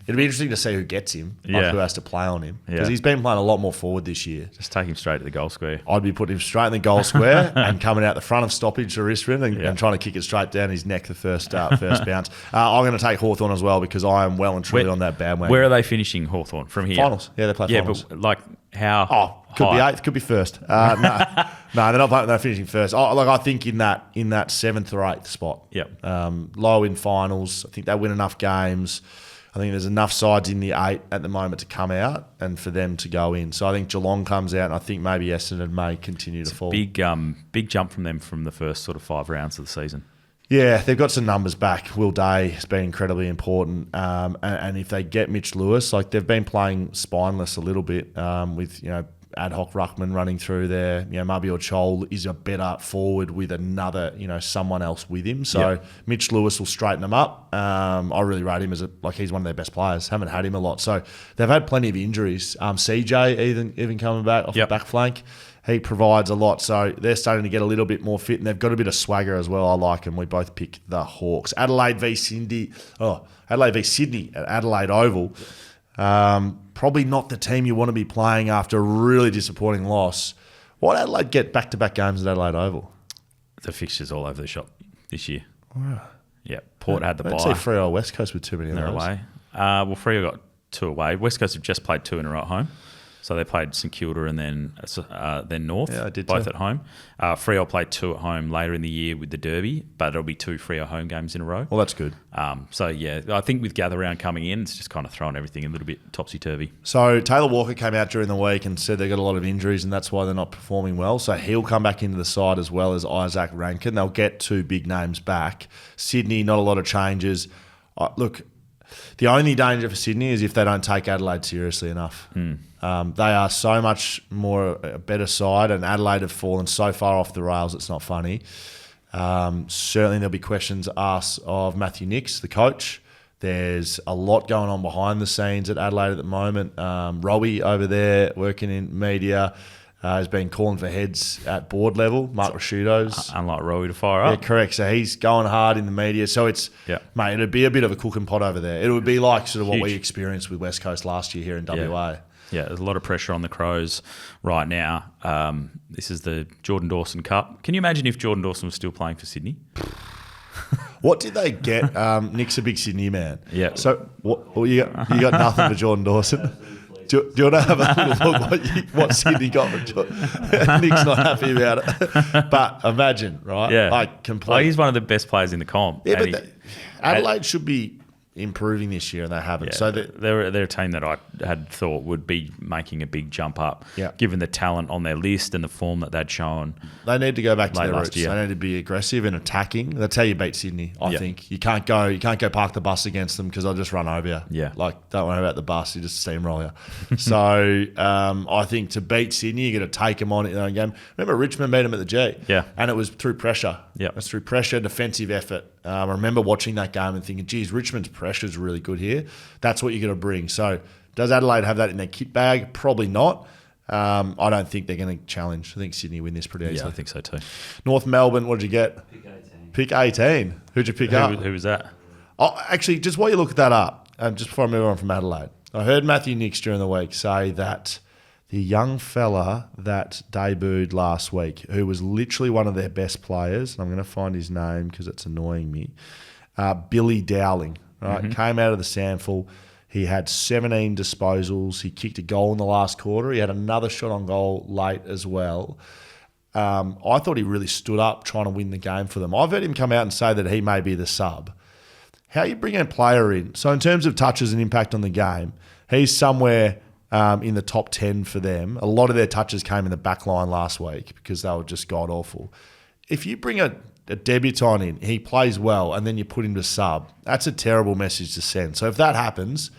It'd be interesting to see who gets him, who has to play on him. Because he's been playing a lot more forward this year. Just take him straight to the goal square. I'd be putting him straight in the goal square and coming out the front of stoppage to Richmond and trying to kick it straight down his neck the first bounce. I'm going to take Hawthorn as well because I am well and truly on that bandwagon. Where are they finishing, Hawthorn, from here? Finals. Yeah, they play finals. Yeah, but how could high? be 8th, could be 1st. No, they're not playing, they're finishing first. I think in that 7th or 8th spot. Yep. Low in finals. I think they win enough games. I think there's enough sides in the 8 at the moment to come out and for them to go in. So I think Geelong comes out, and I think maybe Essendon may continue to fall. Big jump from them from the first sort of 5 rounds of the season. Yeah, they've got some numbers back. Will Day has been incredibly important. And if they get Mitch Lewis, they've been playing spineless a little bit with, ad hoc ruckman running through there. Mabior Chol is a better forward with another, someone else with him. So Mitch Lewis will straighten them up. I really rate him as he's one of their best players. Haven't had him a lot. So they've had plenty of injuries. CJ even coming back off the back flank. He provides a lot. So they're starting to get a little bit more fit, and they've got a bit of swagger as well. I like them. We both pick the Hawks. Adelaide v Sydney at Adelaide Oval. Probably not the team you want to be playing after a really disappointing loss. Why did Adelaide get back-to-back games at Adelaide Oval? The fixtures all over the shop this year. Yeah, Port had the I bye. don't see Freo or West Coast with too many of They're those. away. Well, Freo got 2 away. West Coast have just played 2 in a row at home. So they played St Kilda and then North, Yeah, I did both too. at home. Freo played 2 at home later in the year with the Derby, but it'll be 2 Freo home games in a row. Well, that's good. So, yeah, I think with Gather Round coming in, it's just kind of throwing everything a little bit topsy-turvy. So Taylor Walker came out during the week and said they've got a lot of injuries and that's why they're not performing well. So he'll come back into the side as well as Isaac Rankin. They'll get 2 big names back. Sydney, not a lot of changes. Look, the only danger for Sydney is if they don't take Adelaide seriously enough. They are so much more a better side, and Adelaide have fallen so far off the rails it's not funny. Certainly there'll be questions asked of Matthew Nicks, the coach. There's a lot going on behind the scenes at Adelaide at the moment. Robbie over there working in media has been calling for heads at board level. Mark Rashudo's. Unlike Rowie to fire Yeah, up. correct. So he's going hard in the media. So it's, Yeah. mate, it'd be a bit of a cooking pot over there. It would be like sort of what Huge. we experienced with West Coast last year here in WA. Yeah, there's a lot of pressure on the Crows right now. This is the Jordan Dawson Cup. Can you imagine if Jordan Dawson was still playing for Sydney? What did they get? Nick's a big Sydney man. Yeah. So well, you got nothing for Jordan Dawson. Do you want to have a little look what Sydney got for Jordan? Nick's not happy about it. But imagine, right? Yeah. Like Well, he's one of the best players in the comp. Yeah, and but Adelaide should be improving this year, and they haven't. Yeah, So they're a team that I had thought would be making a big jump up, Yeah. given the talent on their list and the form that they'd shown. they need to go back to Late their last roots. year. They need to be aggressive and attacking. That's how you beat Sydney. I Yeah. think you can't go park the bus against them because they'll just run over you. Yeah. Like don't worry about the bus. You just steamroll you. So I think to beat Sydney, you got to take them on in their own game. Remember Richmond beat them at the G. Yeah. and it was through pressure. Yeah. It's through pressure, defensive effort. I remember watching that game and thinking, geez, Richmond's pressure is really good here. That's what you're going to bring. So does Adelaide have that in their kit bag? Probably not. I don't think they're going to challenge. I think Sydney win this pretty Yeah, easily. I think so too. North Melbourne, what did you get? Pick 18. Who'd you pick up? Who was that? Oh, actually, just while you look that up, just before I move on from Adelaide, I heard Matthew Nicks during the week say that the young fella that debuted last week, who was literally one of their best players, and I'm going to find his name because it's annoying me, Billy Dowling, right? Came out of the Sandful. He had 17 disposals. He kicked a goal in the last quarter. He had another shot on goal late as well. I thought he really stood up trying to win the game for them. I've heard him come out and say that he may be the sub. How you bring a player in? So in terms of touches and impact on the game, he's somewhere in the top 10 for them. A lot of their touches came in the back line last week because they were just god-awful. If you bring a debutant in, he plays well, and then you put him to sub, that's a terrible message to send. So if that happens,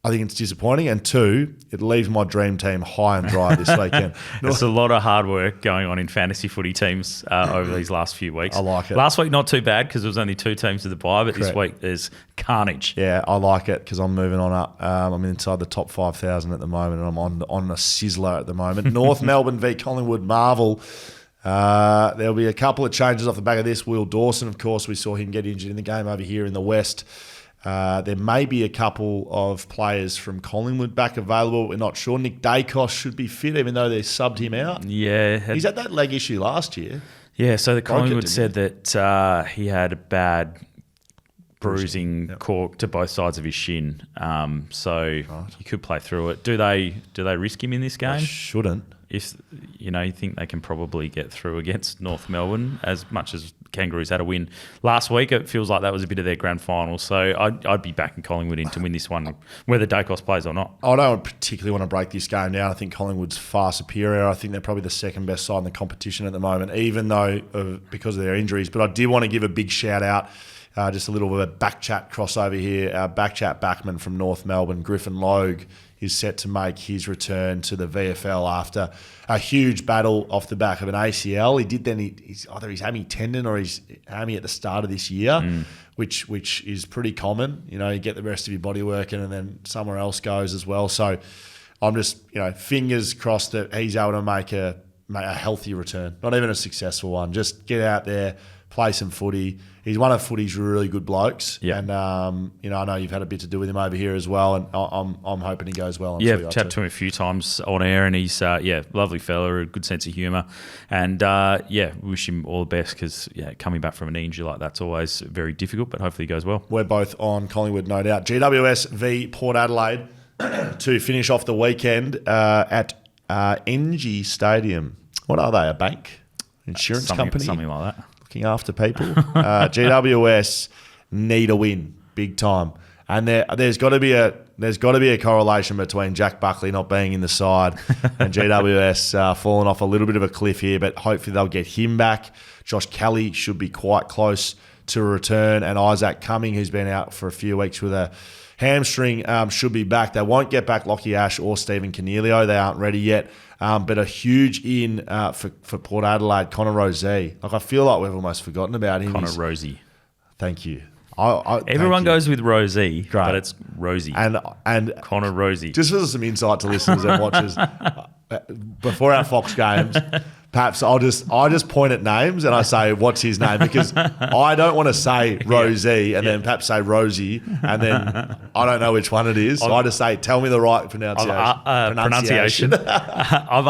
I think it's disappointing. And 2, it leaves my dream team high and dry this weekend. There's a lot of hard work going on in fantasy footy teams over these last few weeks. I like it. Last week, not too bad because there was only 2 teams to the bye, but this week there's carnage. Yeah, I like it because I'm moving on up. I'm inside the top 5,000 at the moment, and I'm on a sizzler at the moment. North Melbourne v Collingwood Marvel. There'll be a couple of changes off the back of this. Will Dawson, of course, we saw him get injured in the game over here in the West. There may be a couple of players from Collingwood back available. We're not sure. Nick Dacos should be fit, even though they subbed him out. Yeah. He's had that leg issue last year. Yeah, so the Collingwood didn't said that he had a bad bruising cork to both sides of his shin. So he could play through it. Do they risk him in this game? Shouldn't. If you think they can probably get through against North Melbourne, as much as Kangaroos had a win last week, it feels like that was a bit of their grand final. So I'd be backing Collingwood in to win this one, whether Dacos plays or not. I don't particularly want to break this game down. I think Collingwood's far superior. I think they're probably the second best side in the competition at the moment, even though because of their injuries. But I did want to give a big shout out. Just a little bit of a BackChat crossover here. Our BackChat backman from North Melbourne, Griffin Logue, is set to make his return to the VFL after a huge battle off the back of an ACL. He did then he's either his hammy tendon or his hammy at the start of this year, which is pretty common. You get the rest of your body working and then somewhere else goes as well. So I'm just fingers crossed that he's able to make a healthy return, not even a successful one. Just get out there, play some footy. He's one of footy's really good blokes. Yeah. And, I know you've had a bit to do with him over here as well, and I'm hoping he goes well. Chatted to him a few times on air, and he's, lovely fella, a good sense of humour. And, wish him all the best because, coming back from an injury like that's always very difficult, but hopefully he goes well. We're both on Collingwood, no doubt. GWS v Port Adelaide to finish off the weekend at NG Stadium. What are they, a bank? Insurance company? Something like that. Looking after people. GWS need a win, big time. And there's got to be a correlation between Jack Buckley not being in the side and GWS falling off a little bit of a cliff here, but hopefully they'll get him back. Josh Kelly should be quite close to a return, and Isaac Cumming, who's been out for a few weeks with a hamstring, should be back. They won't get back Lockie Ash or Stephen Cornelio. They aren't ready yet. But a huge in for Port Adelaide, Connor Rozee. I feel like we've almost forgotten about him. Connor Rozee. Thank you. Everyone goes with Rosie, but it's Rosie. And Connor Rosie. Just for some insight to listeners and watchers, before our Fox games, perhaps I just point at names and I say, what's his name? Because I don't want to say Rosie and then perhaps say Rosie and then I don't know which one it is. So I just say, tell me the right pronunciation. I've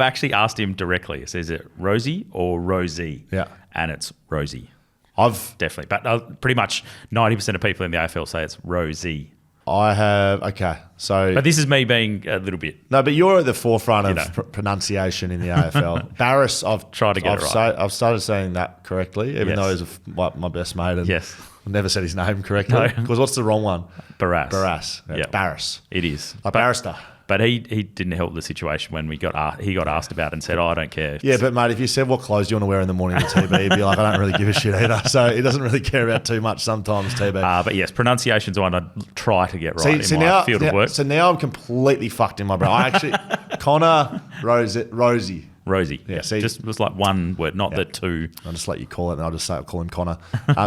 actually asked him directly. Is it Rosie or Rosie? Yeah. And it's Rosie. I've definitely, but pretty much 90% of people in the AFL say it's Rosie. I have, okay. So, but this is me being a little bit. No, but you're at the forefront of pronunciation in the AFL. Barris, I've tried to get it right. I've started saying that correctly, even though he's my best mate. And yes. I've never said his name correctly. Because what's the wrong one? Barras. Yeah. Barris. It is. Like barrister. But he didn't help the situation when he got asked about it and said, I don't care. Yeah, but mate, if you said what clothes do you want to wear in the morning to TB, he'd be like, I don't really give a shit either. So he doesn't really care about too much sometimes, TB. But yes, pronunciation's one I try to get right in my field of work. So now I'm completely fucked in my brain. I actually, Connor Rosie. Rosie. Yeah. See, just was like one word, not the two. I'll just let you call it, and I'll just call him Connor.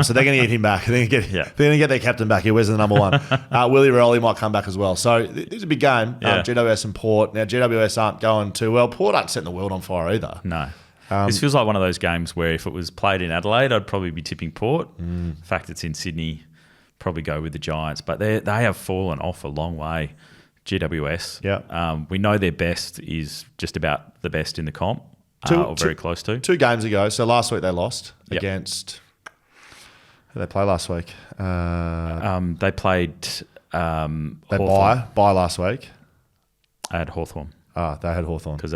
So they're going to get him back. They're going to get their captain back. He wears the number one. Willie Rowley might come back as well. So this is a big game. GWS and Port. Now GWS aren't going too well. Port aren't setting the world on fire either. No. This feels like one of those games where if it was played in Adelaide, I'd probably be tipping Port. The fact it's in Sydney, probably go with the Giants. But they have fallen off a long way. GWS. Yeah. We know their best is just about the best in the comp, or very close to. 2 games ago. So last week they lost against. Who did they play last week? They played. They bye last week. At Hawthorn. They had Hawthorn because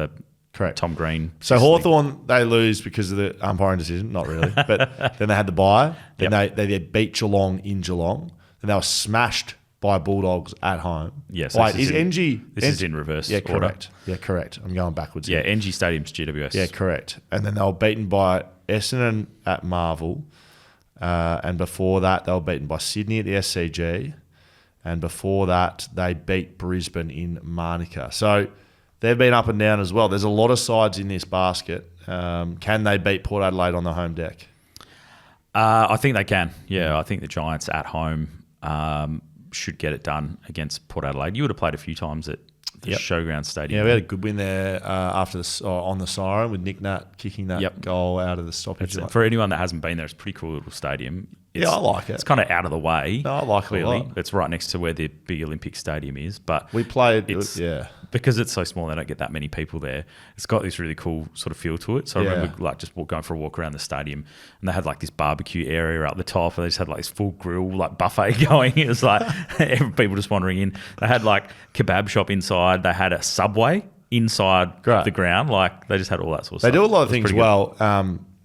correct. Tom Green. So Hawthorn they lose because of the umpiring decision. Not really, but then they had the bye. Then they beat Geelong in Geelong. Then they were smashed by Bulldogs at home. Yes. Wait, is NG... This is in reverse order. Correct. Yeah, correct. I'm going backwards. Yeah, NG Stadium's GWS. Yeah, correct. And then they were beaten by Essendon at Marvel. And before that, they were beaten by Sydney at the SCG. And before that, they beat Brisbane in Manuka. So they've been up and down as well. There's a lot of sides in this basket. Can they beat Port Adelaide on the home deck? I think they can. Yeah, I think the Giants at home... should get it done against Port Adelaide. You would have played a few times at the Showground Stadium. Yeah, we had a good win there on the siren with Nick Nat kicking that goal out of the stoppage. For anyone that hasn't been there, it's a pretty cool little stadium. I like it. It's kind of out of the way. No, I like it a lot. It's right next to where the big Olympic Stadium is. But we played, because it's so small, they don't get that many people there. It's got this really cool sort of feel to it. So I remember just going for a walk around the stadium, and they had like this barbecue area up the top, and they just had like this full grill like buffet going. It was like people just wandering in. They had like kebab shop inside. They had a Subway inside the ground. Like they just had all that sort of stuff. They do a lot of things well.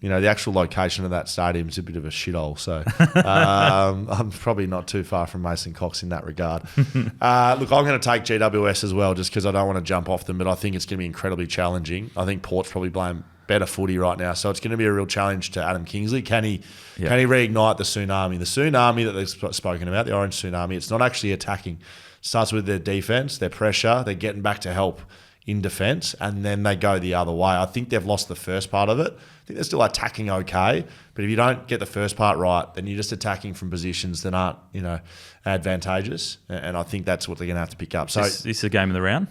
The actual location of that stadium is a bit of a shithole. So I'm probably not too far from Mason Cox in that regard. Look, I'm going to take GWS as well just because I don't want to jump off them, but I think it's going to be incredibly challenging. I think Port's probably playing better footy right now, so it's going to be a real challenge to Adam Kingsley. Can he reignite the tsunami? The tsunami that they've spoken about, the orange tsunami, it's not actually attacking. It starts with their defence, their pressure, they're getting back to help in defence, and then they go the other way. I think they've lost the first part of it. I think they're still attacking okay, but if you don't get the first part right, then you're just attacking from positions that aren't, advantageous. And I think that's what they're going to have to pick up. So this is a game of the round?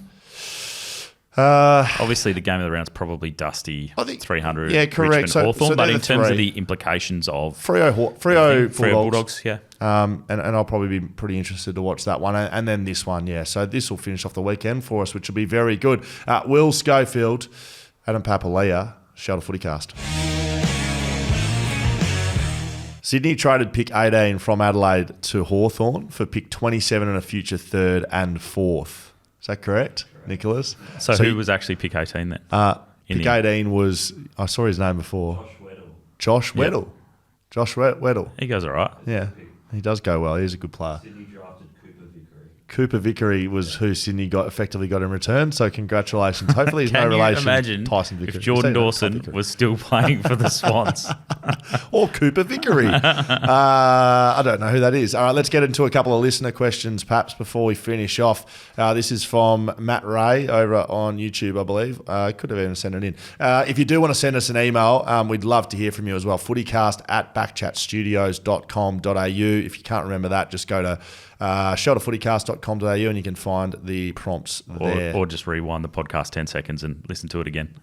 Obviously, the game of the round's probably Dusty, I think 300, yeah, correct. Richmond, Hawthorn, so but in the terms of three. the implications of Freo Bulldogs, yeah. and I'll probably be pretty interested to watch that one. And then this one, yeah. So this will finish off the weekend for us, which will be very good. Will Schofield, Adam Papalia, Shelter FootyCast. Sydney traded pick 18 from Adelaide to Hawthorn for pick 27 and a future third and fourth. Is that correct, Nicholas? So who was actually pick 18 then? Pick 18 was, I saw his name before. Josh Weddle. Josh Weddle. He goes all right. Yeah, he does go well. He's a good player. Sydney drafted Cooper Vickery. Cooper Vickery was who Sydney effectively got in return. So congratulations. Hopefully, he's no relation imagine to Tyson Vickery. if Jordan Dawson was still playing for the Swans? Or Cooper Vickery. I don't know who that is. All right, let's get into a couple of listener questions, perhaps, before we finish off. This is from Matt Ray over on YouTube, I believe. Could have even sent it in. If you do want to send us an email, we'd love to hear from you as well. FootyCast@backchatstudios.com.au. If you can't remember that, just go to shelterfootycast.com.au and you can find the prompts there. Or just rewind the podcast 10 seconds and listen to it again.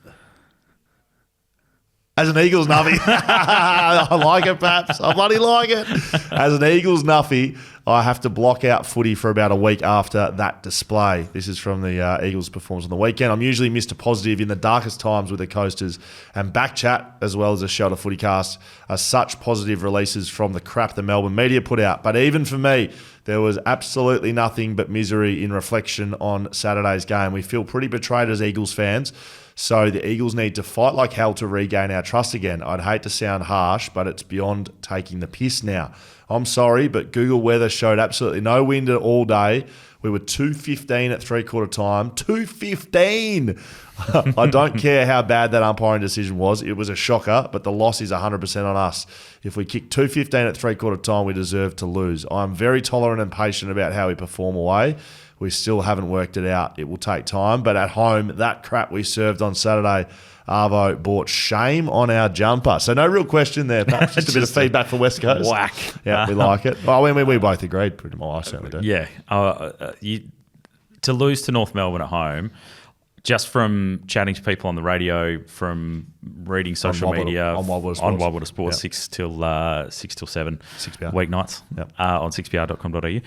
As an Eagles nuffy, I like it, Paps. I bloody like it. As an Eagles nuffy, I have to block out footy for about a week after that display. This is from the Eagles' performance on the weekend. I'm usually Mr. Positive in the darkest times with the Coasters, and BackChat, as well as the Shelter FootyCast, are such positive releases from the crap the Melbourne media put out. But even for me, there was absolutely nothing but misery in reflection on Saturday's game. We feel pretty betrayed as Eagles fans. So the Eagles need to fight like hell to regain our trust again. I'd hate to sound harsh, but it's beyond taking the piss now. I'm sorry, but Google weather showed absolutely no wind all day. We were 2:15 at three-quarter time. 2:15! I don't care how bad that umpiring decision was. It was a shocker, but the loss is 100% on us. If we kick 2:15 at three-quarter time, we deserve to lose. I'm very tolerant and patient about how we perform away. We still haven't worked it out. It will take time. But at home, that crap we served on Saturday, Arvo brought shame on our jumper. So no real question there. Perhaps just a bit of feedback for West Coast. Whack. Yeah, we like it. Well, we both agreed. Pretty much. I certainly do. Yeah. To lose to North Melbourne at home, just from chatting to people on the radio, from reading social media, on Wild Water Sports, Yep. 6 till 7 6PR. weeknights Yep. On 6pr.com.au. Yep.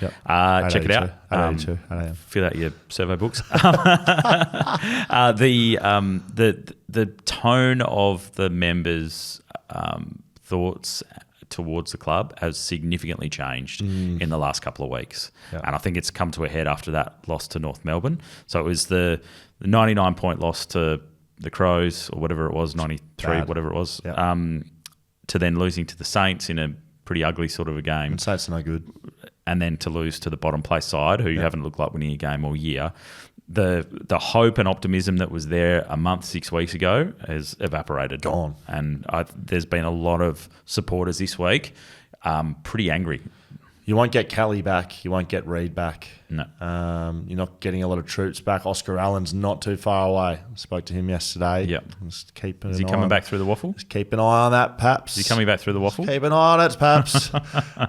Check it out. 882. Fill out your survey books. The tone of the members' thoughts towards the club has significantly changed in the last couple of weeks. Yep. And I think it's come to a head after that loss to North Melbourne. So it was the 99-point loss to the Crows, or whatever it was, 93, whatever it was, Yep. to then losing to the Saints in a pretty ugly sort of a game. And Saints are no good. And then to lose to the bottom place side, who haven't looked like winning a game all year. The hope and optimism that was there a month, 6 weeks ago has evaporated. Gone. And there's been a lot of supporters this week pretty angry. You won't get Kelly back. You won't get Reid back. No. You're not getting a lot of troops back. Oscar Allen's not too far away. I spoke to him yesterday. Yep. Just keep Is he coming back through the waffle? Just keep an eye on that, Paps. Is he coming back through the waffle? Keep an eye on it, Paps. No,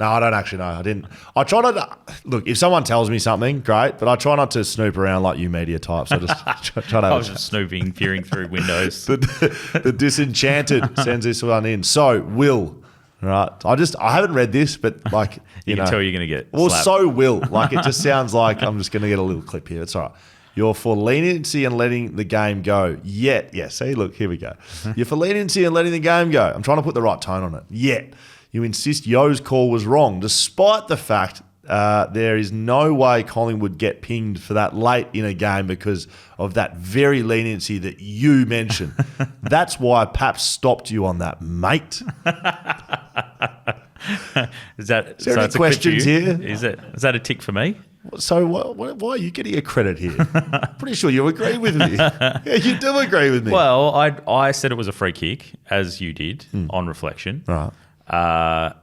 I don't actually know. I didn't. I try not to... Look, if someone tells me something, great, but I try not to snoop around like you media types. I just try to... I was just snooping, peering through windows. The Disenchanted sends this one in. So, Will... Right, I haven't read this, but like you can tell you're going to get well, slapped. so will like it just sounds like I'm just going to get a little clip here. It's all right. You're for leniency and letting the game go. Yet, yeah. See, look, here we go. You're for leniency and letting the game go. I'm trying to put the right tone on it. Yet, you insist Yo's call was wrong, despite the fact there is no way Collingwood get pinged for that late in a game because of that very leniency that you mentioned. That's why Paps stopped you on that, mate. Is there any questions here? Is that a tick for me? So why are you getting a credit here? Pretty sure you agree with me. Yeah, you do agree with me. Well, I said it was a free kick, as you did, on reflection. Right.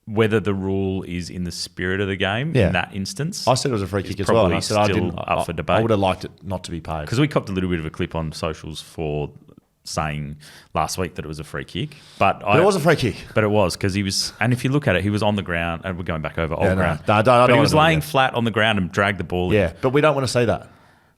Whether the rule is in the spirit of the game in that instance. I said it was a free kick as well. And I said I didn't. Up for debate. I would have liked it not to be paid. Because we copped a little bit of a clip on socials for saying last week that it was a free kick. But it was a free kick. But it was because he was, and if you look at it, he was on the ground, and we're going back over old ground. No, but he was laying flat on the ground and dragged the ball in. Yeah, but we don't want to see that.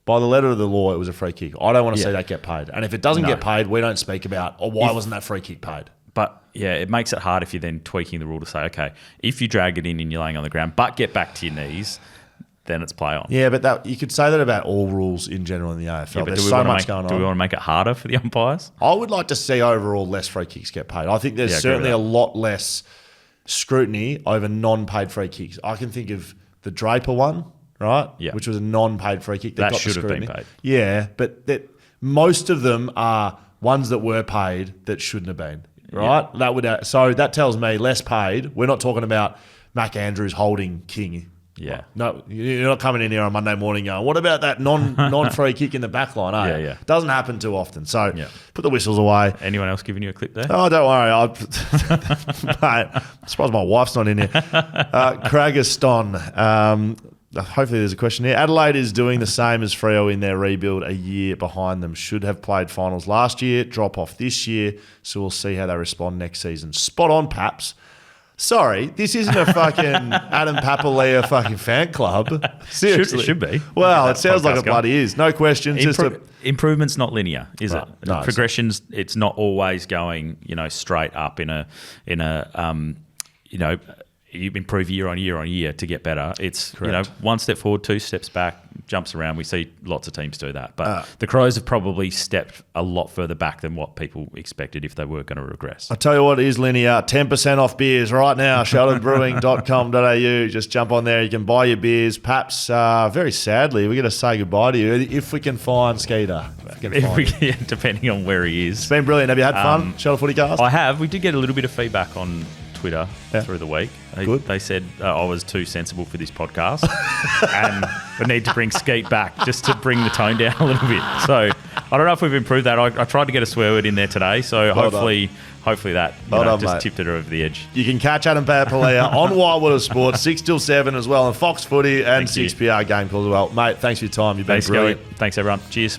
by the letter of the law, it was a free kick. I don't want to see that get paid. And if it doesn't No. get paid, we don't speak about, why wasn't that free kick paid? But yeah, it makes it hard if you're then tweaking the rule to say, okay, if you drag it in and you're laying on the ground, but get back to your knees, then it's play on. Yeah, but you could say that about all rules in general in the AFL. Yeah, but There's so much going on. Do we want to make it harder for the umpires? I would like to see overall less free kicks get paid. I think there's Yeah, I agree certainly a with lot less scrutiny over non-paid free kicks. I can think of the Draper one, right? Yeah. Which was a non-paid free kick. That got the should have been scrutiny. paid. Yeah, but most of them are ones that were paid that shouldn't have been, right? Yeah. So that tells me less paid. We're not talking about Mac Andrews holding King. Yeah. No, you're not coming in here on Monday morning going, what about that non-free kick in the back line? Eh? Yeah. Doesn't happen too often. So put the whistles away. Anyone else giving you a clip there? Oh, don't worry. Mate, I'm surprised my wife's not in here. Craigaston. Hopefully there's a question here. Adelaide is doing the same as Freo in their rebuild, a year behind them. Should have played finals last year, drop off this year, so we'll see how they respond next season. Spot on, Paps. Sorry, this isn't a fucking Adam Papalia fucking fan club. Seriously. Should be. Well, it sounds like it bloody is. No questions. Improvement's not linear, is Right. it? No, Progression's it's not always going, straight up in a you improve year on year to get better. It's Correct. one step forward, two steps back, jumps around. We see lots of teams do that, but the Crows have probably stepped a lot further back than what people expected if they were going to regress. I tell you what is linear, 10% off beers right now, sheldonbrewing.com.au. Just jump on there, you can buy your beers. Perhaps, very sadly, we're going to say goodbye to you if we can find Skeeter. Depending on where he is. It's been brilliant. Have you had fun, Sheldon FootyCast? I have. We did get a little bit of feedback on Twitter through the week. Good. They said I was too sensible for this podcast and we need to bring Skeet back just to bring the tone down a little bit. So I don't know if we've improved that. I tried to get a swear word in there today, so hopefully that just tipped it over the edge. You can catch Adam Papalia on Whitewater Sports 6 till 7 as well, and Fox Footy and 6PR Game Call as well. Mate, thanks for your time. You've been brilliant. Thanks, everyone. Cheers.